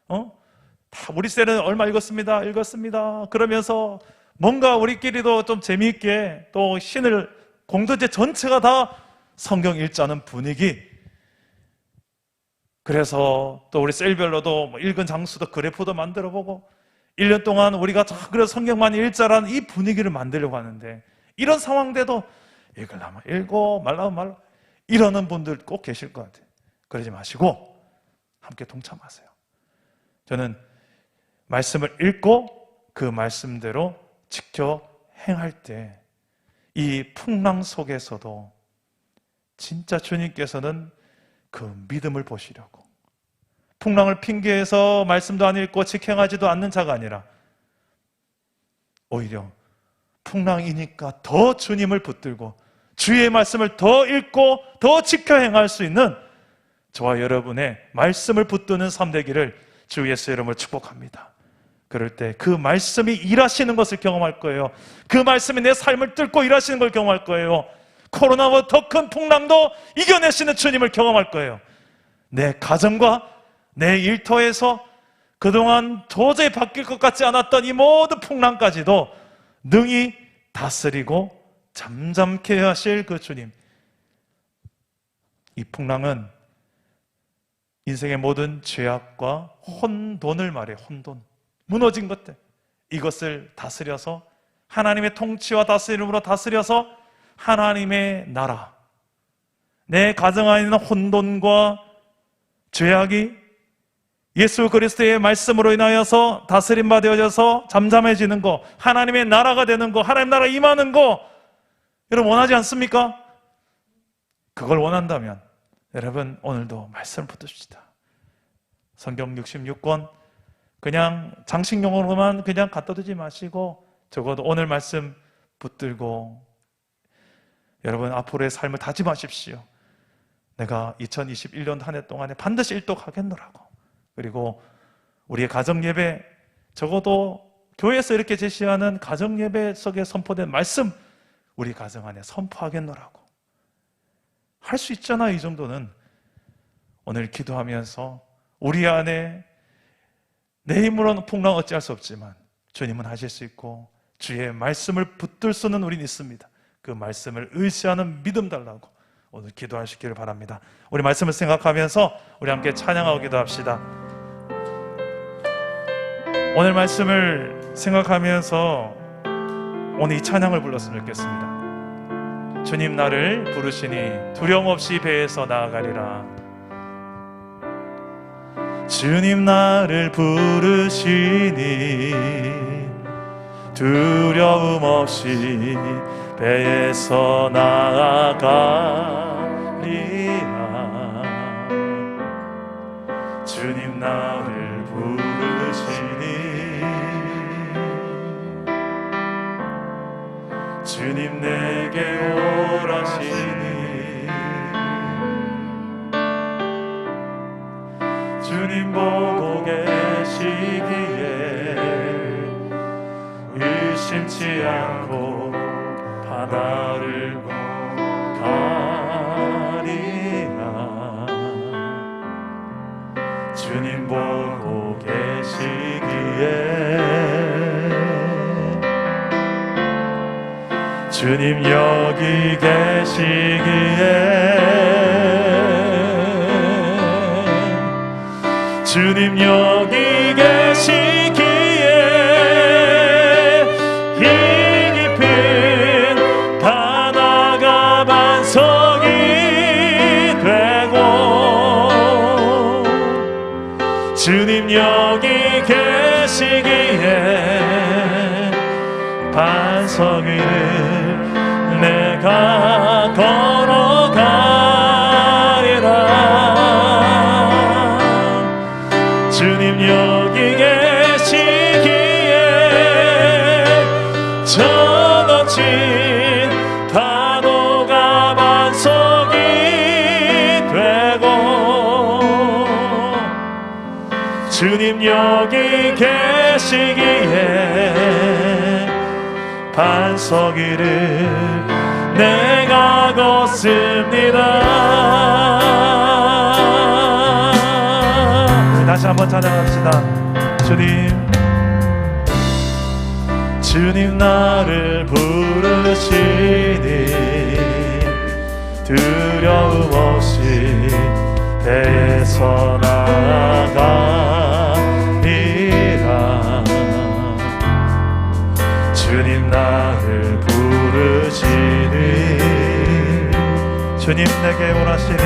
다 우리 셀은 얼마 읽었습니다. 그러면서 뭔가 우리끼리도 좀 재미있게 또 공동체 전체가 다 성경 읽자는 분위기. 그래서 또 우리 셀별로도 읽은 장수도 그래프도 만들어보고 1년 동안 우리가 그래서 성경만 읽자라는 이 분위기를 만들려고 하는데, 이런 상황대도 읽으려면 읽고 말라면 말라 이러는 분들 꼭 계실 것 같아요. 그러지 마시고 함께 동참하세요. 저는 말씀을 읽고 그 말씀대로 지켜 행할 때 이 풍랑 속에서도 진짜 주님께서는 그 믿음을 보시려고, 풍랑을 핑계해서 말씀도 안 읽고 지켜행하지도 않는 자가 아니라 오히려 풍랑이니까 더 주님을 붙들고 주의 말씀을 더 읽고 더 지켜 행할 수 있는 저와 여러분의 말씀을 붙드는 삶 되기를 주 예수 이름으로 축복합니다. 그럴 때 그 말씀이 일하시는 것을 경험할 거예요. 그 말씀이 내 삶을 뚫고 일하시는 걸 경험할 거예요. 코로나와 더 큰 풍랑도 이겨내시는 주님을 경험할 거예요. 내 가정과 내 일터에서 그동안 도저히 바뀔 것 같지 않았던 이 모든 풍랑까지도 능히 다스리고 잠잠케 하실 그 주님. 이 풍랑은 인생의 모든 죄악과 혼돈을 말해. 혼돈, 무너진 것들, 이것을 다스려서 하나님의 통치와 다스림으로 다스려서 하나님의 나라, 내 가정 안에 있는 혼돈과 죄악이 예수 그리스도의 말씀으로 인하여서 다스림 받아져서 잠잠해지는 거, 하나님의 나라가 되는 거, 하나님 나라 임하는 거, 여러분 원하지 않습니까? 그걸 원한다면 여러분 오늘도 말씀을 붙듭시다. 성경 66권 그냥 장식용으로만 그냥 갖다 두지 마시고 적어도 오늘 말씀 붙들고 여러분 앞으로의 삶을 다짐하십시오. 내가 2021년 한 해 동안에 반드시 일독하겠노라고. 그리고 우리의 가정예배, 적어도 교회에서 이렇게 제시하는 가정예배 속에 선포된 말씀, 우리 가정 안에 선포하겠노라고. 할 수 있잖아요. 이 정도는. 오늘 기도하면서 우리 안에 내 힘으로는 풍랑 어찌할 수 없지만 주님은 하실 수 있고 주의 말씀을 붙들 수는 우린 있습니다. 그 말씀을 의지하는 믿음 달라고 오늘 기도하시기를 바랍니다. 우리 말씀을 생각하면서 우리 함께 찬양하고 기도합시다. 오늘 말씀을 생각하면서 오늘 이 찬양을 불렀으면 좋겠습니다. 주님 나를 부르시니 두려움 없이 배에서 나아가리라. 주님 나를 부르시니 두려움 없이 배에서 나아가리라. 주님 나를 부르시니 주님 내게 오라시니 주님 보고 계시기에 의심치 않고 바다를 가리라. 주님 보고 계시기에 주님 여기 계시기에 주님 여기 계시기에 이 깊은 바다가 반석이 되고 주님 여기 계시기에 반석 위를 내가 걸어가리라. 주님 여기 계시기에 저 거친 파도가 반석이 되고 주님 여기 계시기에 반석 위를 내가 걷습니다. 다시 한번 찬양합시다. 주님 나를 부르시니 두려움 없이 배에서 나아가리라. 주님 나를 부르시니 주님 내게 오라시니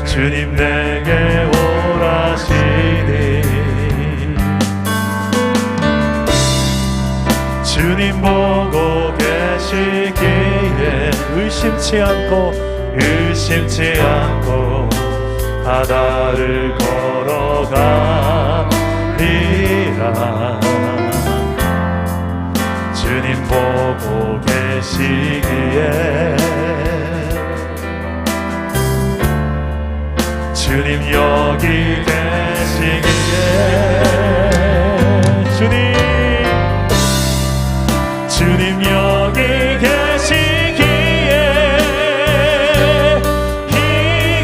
주님 내게 오라시니 주님 보고 계시기에 의심치 않고 바다를 걸어가리라. 주님 보고 계시기에 주님 여기 계시기에 주님 여기 계시기에 이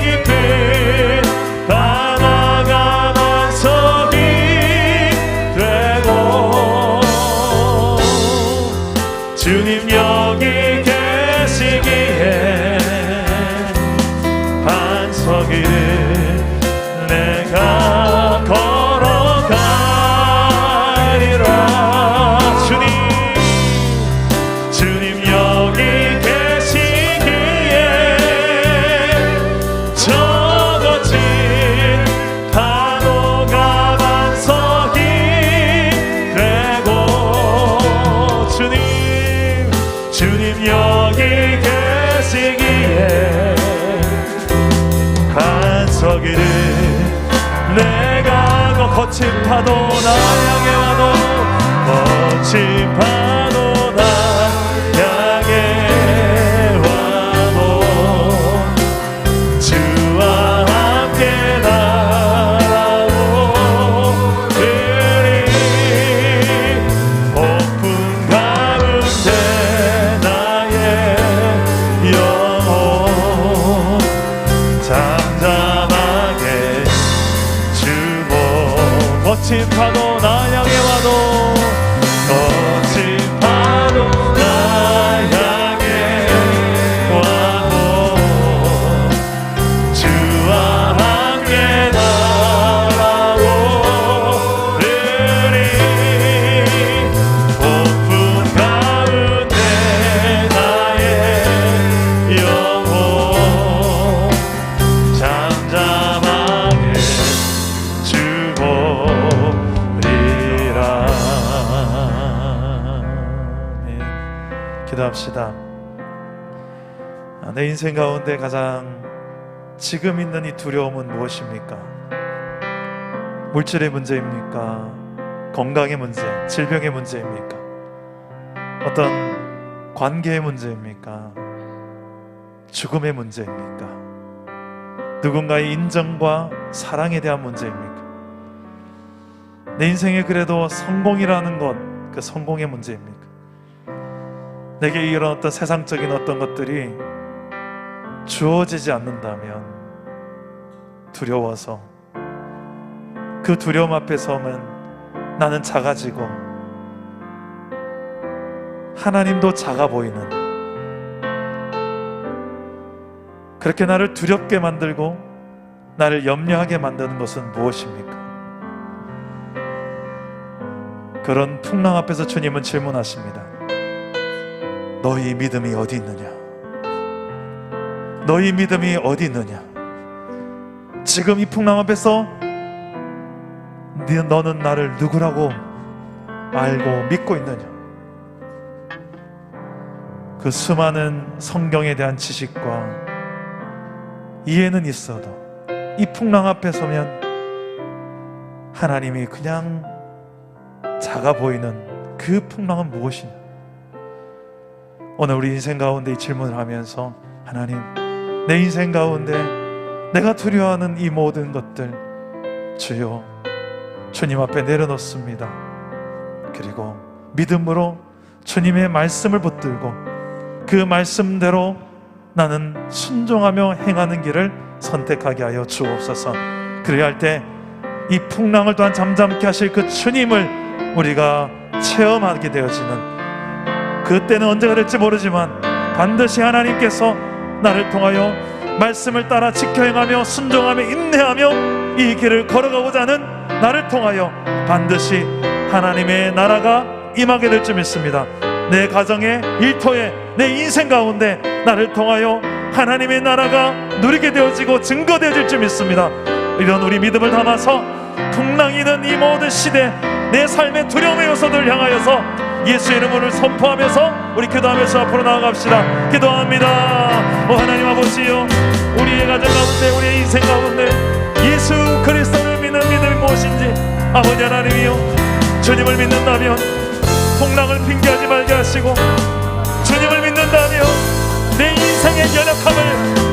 깊은 바다가 반석이 되고 주님 여기 반석이를 내가 걸어가리라. 주님 여기 계시기에 적어진 파도가 반석이 되고, 주님 여기 계시기에 반석이를 내가 거친 파도 나 향해 와도, 거친 파도 나 향해 와도 주와 함께 날아오르리. 폭풍 가운데 나의 영혼 잠잠하게 주고, 거친 파도 나 향해 와도, 거친 파도 나 향해 와도 주와 함께 날아오르리. 폭풍 가운데 나의 영혼 잠잠하게 주보리라. 기도합시다. 내 인생 가운데 가장 지금 있는 이 두려움은 무엇입니까? 물질의 문제입니까? 건강의 문제, 질병의 문제입니까? 어떤 관계의 문제입니까? 죽음의 문제입니까? 누군가의 인정과 사랑에 대한 문제입니까? 내 인생에 그래도 성공이라는 것, 그 성공의 문제입니까? 내게 이런 어떤 세상적인 어떤 것들이 주어지지 않는다면 두려워서, 그 두려움 앞에 서면 나는 작아지고 하나님도 작아 보이는, 그렇게 나를 두렵게 만들고 나를 염려하게 만드는 것은 무엇입니까? 그런 풍랑 앞에서 주님은 질문하십니다. 너희 믿음이 어디 있느냐? 너희 믿음이 어디 있느냐? 지금 이 풍랑 앞에서 너는 나를 누구라고 알고 믿고 있느냐? 그 수많은 성경에 대한 지식과 이해는 있어도 이 풍랑 앞에 서면 하나님이 그냥 작아 보이는 그 풍랑은 무엇이냐? 오늘 우리 인생 가운데 이 질문을 하면서, 하나님, 내 인생 가운데 내가 두려워하는 이 모든 것들 주여 주님 앞에 내려놓습니다. 그리고 믿음으로 주님의 말씀을 붙들고 그 말씀대로 나는 순종하며 행하는 길을 선택하게 하여 주옵소서. 그래야 할 때 이 풍랑을 또한 잠잠케 하실 그 주님을 우리가 체험하게 되어지는, 그때는 언제가 될지 모르지만 반드시 하나님께서 나를 통하여 말씀을 따라 지켜 행하며 순종하며 인내하며 이 길을 걸어가고자 하는 나를 통하여 반드시 하나님의 나라가 임하게 될 줄 믿습니다. 내 가정의 일터에, 내 인생 가운데 나를 통하여 하나님의 나라가 누리게 되어지고 증거되어질 줄 믿습니다. 이런 우리 믿음을 담아서 풍랑이는 이 모든 시대, 내 삶의 두려움의 요소들을 향하여서 예수의 이름을 선포하면서 우리 기도하면서 앞으로 나아갑시다. 기도합니다. 오 하나님 아버지요, 우리의 가정 가운데, 우리의 인생 가운데 예수 그리스도를 믿는 믿음이 무엇인지 아버지 하나님이요, 주님을 믿는다면 풍랑을 핑계하지 말게 하시고, 주님을 믿는다면 내 인생의 연약함을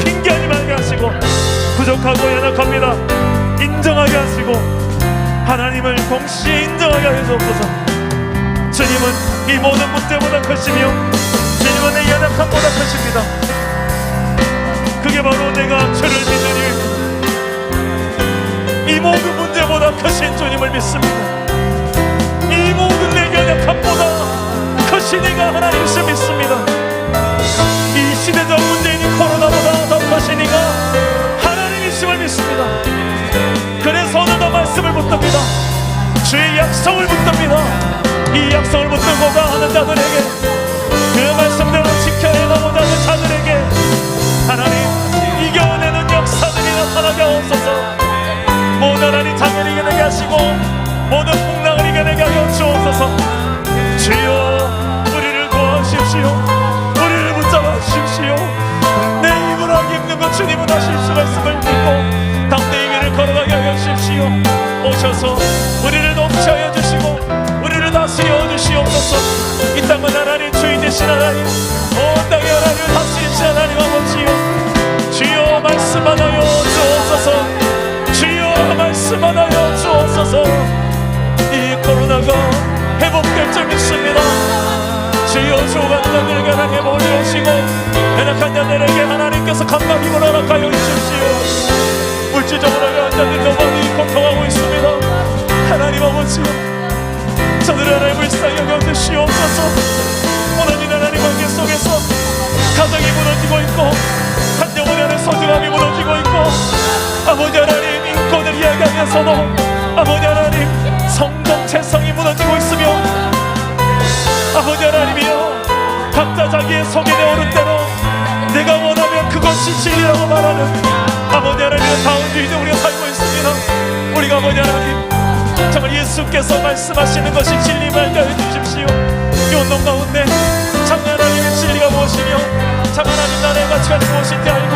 핑계하지 말게 하시고, 부족하고 연약합니다 인정하게 하시고 하나님을 동시에 인정하게 하시옵소서. 주님은 이 모든 문제보다 크시며 주님은 내 연약함보다 크십니다. 그게 바로 내가 주를 믿으니 이 모든 문제보다 크신 주님을 믿습니다. 이 모든 내 연약함보다 크신 이가 하나님이시 믿습니다. 이 시대적 문제인 이 코로나보다 더 크신 이가 하나님이시고 지키고자 하는 자들에게, 그 말씀대로 지켜 행하고자 하는 자들에게 하나님 이겨내는 역사들이 나타나게 하옵소서. 모든 하나님 장애를 이겨내게 하시고 모든 풍랑을 이겨내게 하여 주옵소서. 주여 우리를 도와주십시오. 우리를 붙잡아 주십시오. 내 힘으로 하기 힘든 것 주님은 하실 수가 있음을 믿고 담대히 길을 걸어가게 하여 주십시오. 오셔서 우리를 넘치하여 주시고 우리를 다스려 주시옵소서. 이 땅은 하나님 주인 되신 하나님, 온 땅의 하나님을 다스리신 하나님 아버지요, 주여 말씀하여 주옵소서. 주여 말씀하여 주옵소서. 이 코로나가 회복될 줄 믿습니다. 주여 조간 자들에게 하나님 올려오시고 연약한 자들에게 하나님께서 강한 힘을 허락하여 주십시오. 물질적으로 연약한 자들도 많이 고통하고 있습니다. 하나님 아버지요, 저들의 하나님 불쌍히 여겨주시옵소서. 무너진 하나님 관계 속에서 가정이 무너지고 있고 한 영혼의 하나님 소중함이 무너지고 있고 아버지 하나님 인권을 이야기하면서도 아버지 하나님 성정체성이 무너지고 있으며 아버지 하나님이여 각자 자기의 속에 내오는 대로 내가 원하면 그것이 진리라고 말하는 아버지 하나님의 다운주의에 우리가 살고 있습니다. 우리가 아버지 하나님 정말 예수께서 말씀하시는 것이 진리임을 알게 해주십시오. 이 운동 가운데 참 하나님의 진리가 무엇이며 참 하나님 나라의 가치가 무엇인지 알고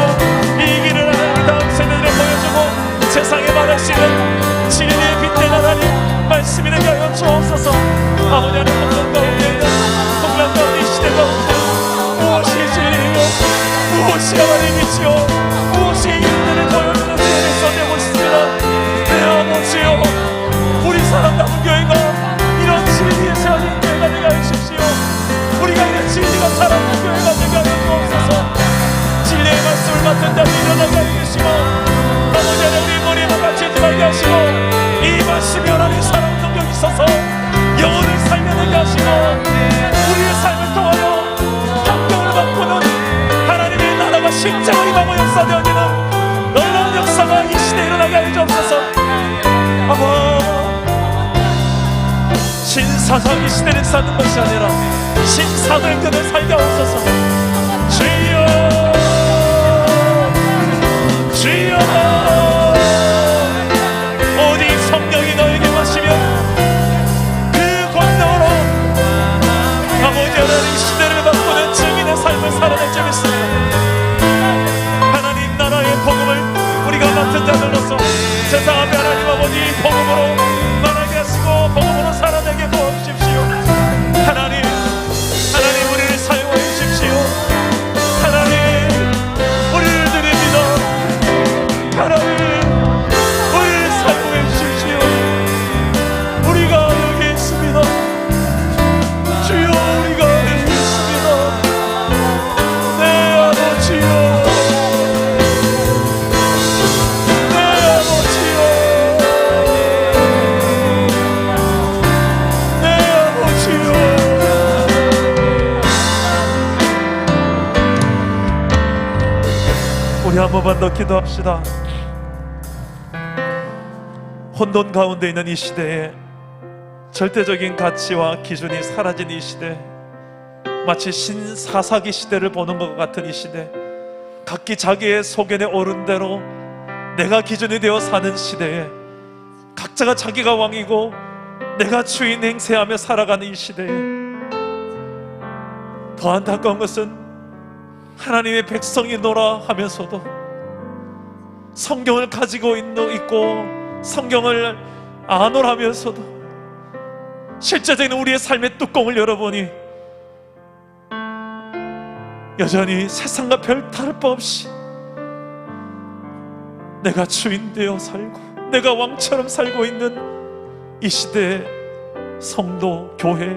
이 길을 하나님 다음 세대들에 보여주고 세상에 말할 수 있는 진리의 빛된 하나님 말씀이 되게 하여 주옵소서. 아버지 하나님 운동 가운데 있는 동란 가운데 이 시대 가운데 무엇이 진리요 무엇이 하나님이시요 무엇이 일들을 보여주는 세상에 되고 있습니다. 내 아버지요, 우리 사랑 남은 교회가 이런 진리의 세상인 교회가 되게 하십시오. 우리가 이런 진리가 살아있는 교회가 되게 하여 주옵소서. 진리의 말씀을 맡은 자들이 일어나게 해주시고 아버지 하나님 우리 머리에 박아치지 말게 하시고 이 말씀이 하나님 사랑 능력이 있어서 영혼을 살려내게 하시고 우리의 삶을 통하여 환경을 바꾸는 하나님의 나라가 실제로 임하고 역사되어지는 놀라운 역사가 이 시대에 일어나게 하여 주옵소서. 아버 신사상 이 시대를 사는 것이 아니라 신사도행전을 살게 하옵소서. 주여 주여 어디 성령이 너에게 마시면 그 권능으로 아버지 하나님 시대를 바꾸는 증인의 삶을 살아낼 줄 믿습니다. 하나님 나라의 복음을 우리가 맡은 자들로서 세상 앞에 하나님 아버지 복음으로 말하게 하시고 복음으로 살아내게 도와주십시오. 하나님 우리를 사용하여 주십시오. 하나님 우리를 드립니다. 하나님 우리를 사용해 주십시오. 우리가 여기 있습니다. 주여 우리가 여기 있습니다. 내 아버지여 내 아버지여 내 아버지여 우리 한 번만 더 기도합시다. 혼돈 가운데 있는 이 시대에 절대적인 가치와 기준이 사라진 이 시대, 마치 신사사기 시대를 보는 것 같은 이 시대, 각기 자기의 소견에 오른 대로 내가 기준이 되어 사는 시대에 각자가 자기가 왕이고 내가 주인 행세하며 살아가는 이 시대에 더 안타까운 것은 하나님의 백성이 노라 하면서도 성경을 가지고 있고 성경을 아노라면서도 실제적인 우리의 삶의 뚜껑을 열어보니 여전히 세상과 별 다를 바 없이 내가 주인 되어 살고 내가 왕처럼 살고 있는 이 시대의 성도, 교회,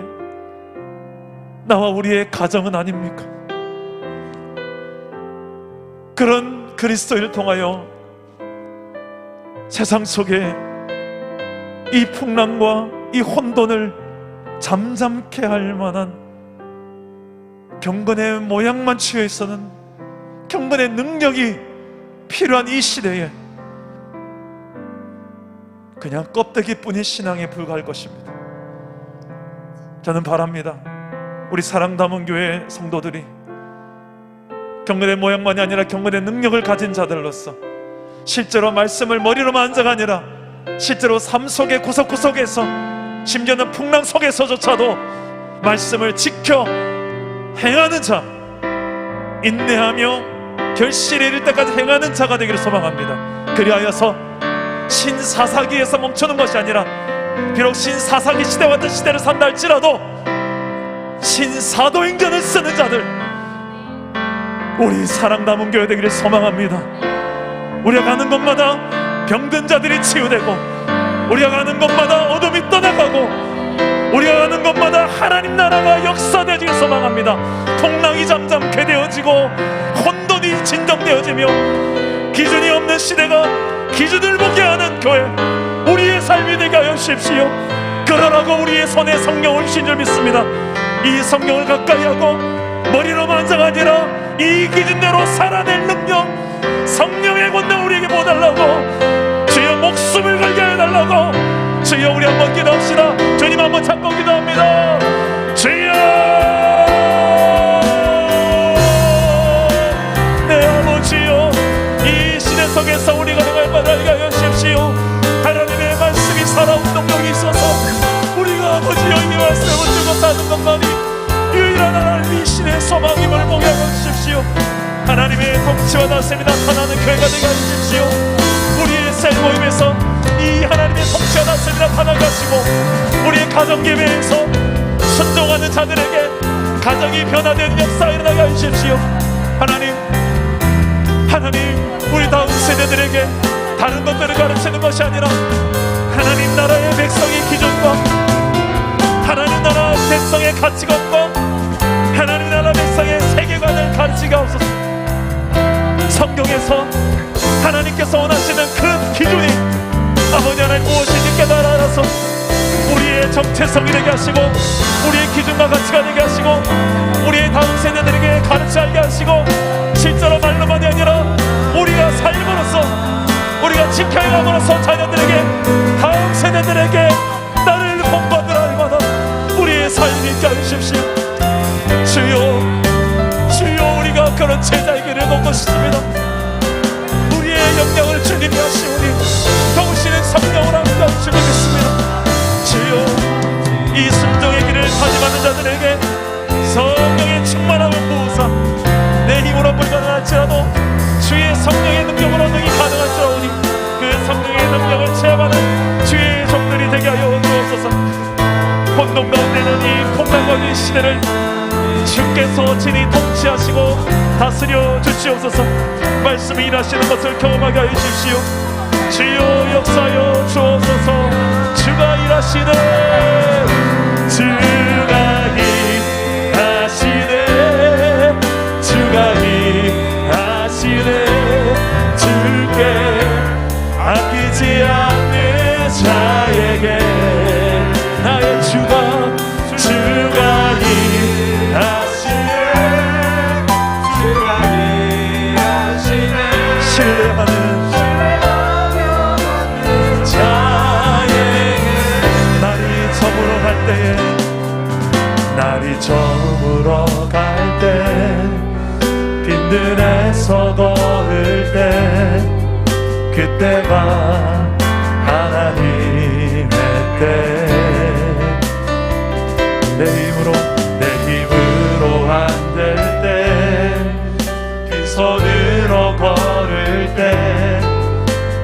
나와 우리의 가정은 아닙니까? 그런 그리스도를 통하여 세상 속에 이 풍랑과 이 혼돈을 잠잠케 할 만한 경건의 모양만 취해 있어는 경건의 능력이 필요한 이 시대에 그냥 껍데기뿐인 신앙에 불과할 것입니다. 저는 바랍니다. 우리 사랑 담은 교회 성도들이 경건의 모양만이 아니라 경건의 능력을 가진 자들로서 실제로 말씀을 머리로만 앉아가 아니라 실제로 삶 속의 구석구석에서 심지어는 풍랑 속에서조차도 말씀을 지켜 행하는 자, 인내하며 결실에 이를 때까지 행하는 자가 되기를 소망합니다. 그리하여서 신사사기에서 멈추는 것이 아니라 비록 신사사기 시대와 같은 시대를 산다 할지라도 신사도행전을 쓰는 자들, 우리 사랑 남은 교회 되기를 소망합니다. 우리가 가는 곳마다 병든 자들이 치유되고, 우리가 가는 곳마다 어둠이 떠나가고, 우리가 가는 곳마다 하나님 나라가 역사되기를 소망합니다. 풍랑이 잠잠케 되어지고 혼돈이 진정되어지며 기준이 없는 시대가 기준을 보게 하는 교회, 우리의 삶이 되게 하여 주십시오. 그러라고 우리의 손에 성령을 주신 줄 믿습니다. 이 성령을 가까이 하고 머리로만 앉아가 아니라 이 기준대로 살아낼 능력, 성령의 권능 우리에게 보달라고, 주여 목숨을 걸게 해달라고. 주여, 우리 한번 기도합시다. 주님 한번 찾고 기도합니다. 주여, 내 아버지여, 이 시대 속에서 우리가 행할 바를 알게 하여 주십시오. 하나님의 말씀이 살아온 능력이 있어서 우리가 아버지여 이 말씀을 들고 사는 것만이 유일한 하나님 이 시대의 소망임을 보게 하여 주십시오. 하나님의 통치와 다스림이 나타나는 교회가 되게 하여 주십시오. 우리의 셀모임에서 이 하나님의 통치와 다스림이 나타나게 하시고, 우리의 가정예배에서 순종하는 자들에게 가정이 변화되는 역사가 일어나게 하여 주십시오. 하나님, 우리 다음 세대들에게 다른 것들을 가르치는 것이 아니라 하나님 나라의 백성의 기준과 하나님 나라 백성의 가치관과 하나님 나라 백성의 세계관을 가르치게 하옵소서. 성경에서 하나님께서 원하시는 그 기준이 아버지 하나님 무엇인지 깨달아서 우리의 정체성이 되게 하시고, 우리의 기준과 가치가 되게 하시고, 우리의 다음 세대들에게 가르쳐 알게 하시고, 실제로 말로만이 아니라 우리가 삶으로써, 우리가 지켜감으로써 자녀들에게, 다음 세대들에게 나를 본받으라 할 만한 우리의 삶이 있게 하십시오. 주여, 우리가 그런 제자에게를 놓고 싶습니다. 우리의 영향을 주님이 하시오니 동시는 성령을 함께 하시고 있습니다. 주여, 이 순종의 길을 다짐하는 자들에게 성령의 충만함을 부으사 내 힘으로 불가능할지라도 주의 성령의 능력으로 능히 가능할지라오니 그 성령의 능력을 체험하는 주의 종들이 되게 하여 주옵소서. 혼돈 가운데는 이 풍랑과 시대를 주께서 친히 통치하시고 다스려 주시옵소서. 말씀이 일하시는 것을 경험하게 하여 주십시오. 주여, 역사여 주옵소서. 주가 일하시네, 주가 일하시네, 주가 일하시네. 주께 아끼지 않는 자에게 나의 주가 일하시네, 주가 일하시네. 신뢰하는 자에게 날이 저물어 갈 때 빈들에서 걸을 때 그때가 하나님의 때. 내 힘으로 안 될 때, 빈손으로 걸을 때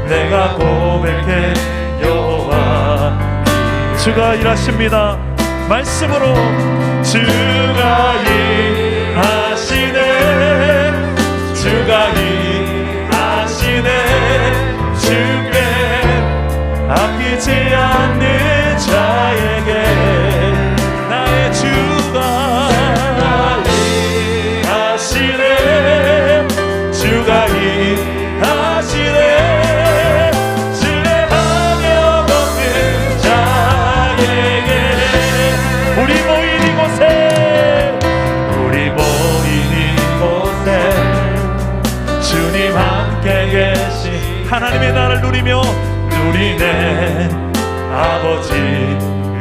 내가 고백해 여호와 주가 일하십니다. 말씀으로 주가 일하시네, 주가 일하시네. 주께 아끼지 않는 자에게 나의 주가 일하시네, 주가 일하시네. 신뢰하며 걷는 자에게 우리 모인 이곳에 주님 함께 계신 하나님의 나라를 누리네 아버지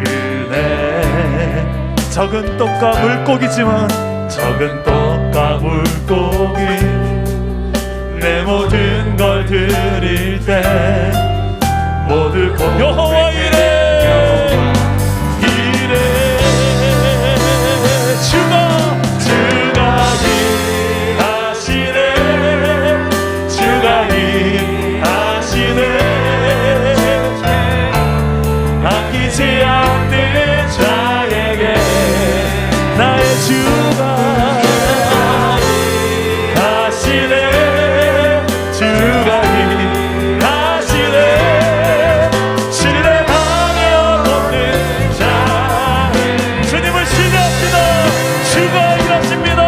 은혜. 적은 떡과 물고기지만 적은 떡과 물고기 내 모든 걸 드릴 때 모두 여호와 이래 주가 일하시네 주가 일하시네 아끼지 않는 자에게 나의 주가 하시네 주가 일하시네 신뢰하며 걷는 자 주님을 신뢰합니다. 주가 일하십니다.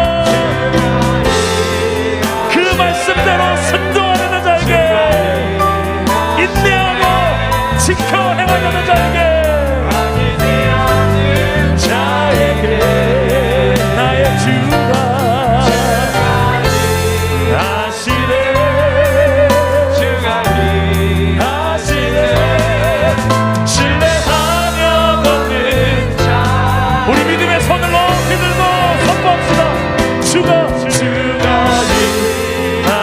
그 말씀대로 순종하는 자에게 인내하며 지켜 행하려는 자에게 나의 주가 하시네 주가 하시네 신뢰하며 걷는 자 우리 믿음의 손을 높이 들고 선포합시다. 주가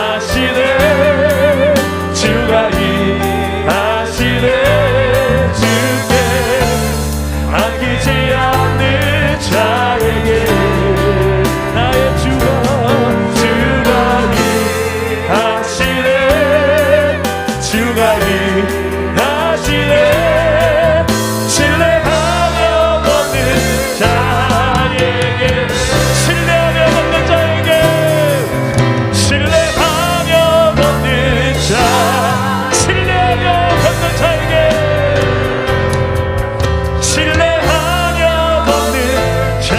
일하시네 주가 일하시네 주께 아끼지 않는 자에게 나의 주가 일하시네 주가 일하시네 신뢰하며 걷는 자에게 신뢰하며 걷는 자에게 신뢰하며 걷는 자 신뢰하며 걷는 자에게 신뢰하며 걷는 자에게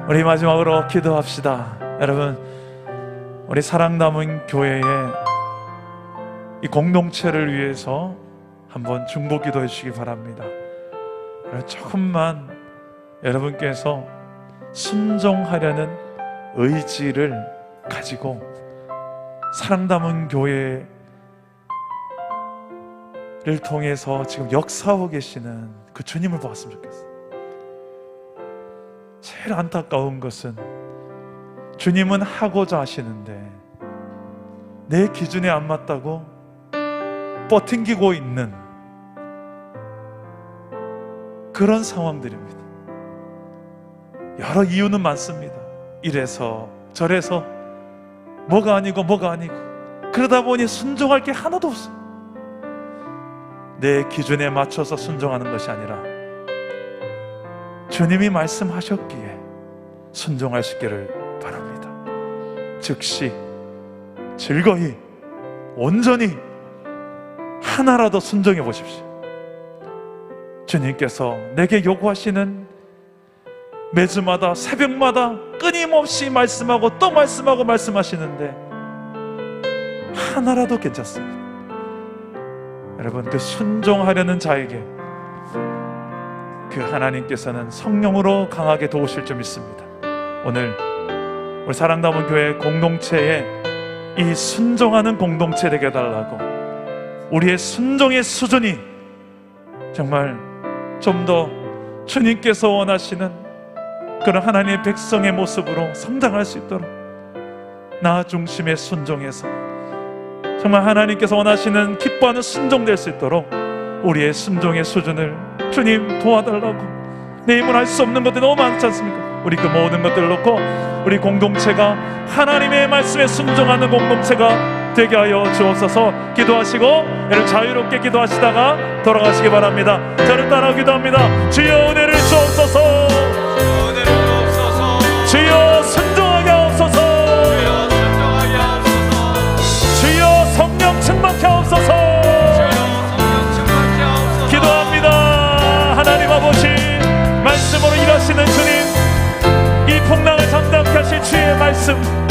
우리 마지막으로 기도합시다. 여러분 우리 사랑남은 교회의 이 공동체를 위해서 한번 중보 기도해 주시기 바랍니다. 조금만 여러분께서 순종하려는 의지를 가지고 사랑남은 교회를 통해서 지금 역사하고 계시는 그 주님을 보았으면 좋겠어요. 제일 안타까운 것은 주님은 하고자 하시는데 내 기준에 안 맞다고 버팅기고 있는 그런 상황들입니다. 여러 이유는 많습니다. 이래서 저래서 뭐가 아니고 그러다 보니 순종할 게 하나도 없어요. 내 기준에 맞춰서 순종하는 것이 아니라 주님이 말씀하셨기에 순종할 수 있기를 바랍니다. 즉시 즐거이 온전히 하나라도 순종해 보십시오. 주님께서 내게 요구하시는 매주마다 새벽마다 끊임없이 말씀하고 또 말씀하고 말씀하시는데 하나라도 괜찮습니다. 여러분 그 순종하려는 자에게 그 하나님께서는 성령으로 강하게 도우실 줄 믿습니다. 오늘 우리 사랑남은 교회 공동체에 이 순종하는 공동체 되게 해달라고 우리의 순종의 수준이 정말 좀 더 주님께서 원하시는 그런 하나님의 백성의 모습으로 성장할 수 있도록 나 중심의 순종에서 정말 하나님께서 원하시는 기뻐하는 순종될 수 있도록 우리의 순종의 수준을 주님 도와달라고. 내 힘은 할 수 없는 것들이 너무 많지 않습니까? 우리 그 모든 것들을 놓고 우리 공동체가 하나님의 말씀에 순종하는 공동체가 되게 하여 주옵소서. 기도하시고 여러분 자유롭게 기도하시다가 돌아가시기 바랍니다. 저를 따라 기도합니다. 주여 은혜를 주옵소서. 주여 순종하게 하옵소서. 주여 성령 충만케 하옵소서. 기도합니다. 하나님 아버지 말씀으로 일하시는 주님, 이 풍랑을 잠잠케 하실 주의 말씀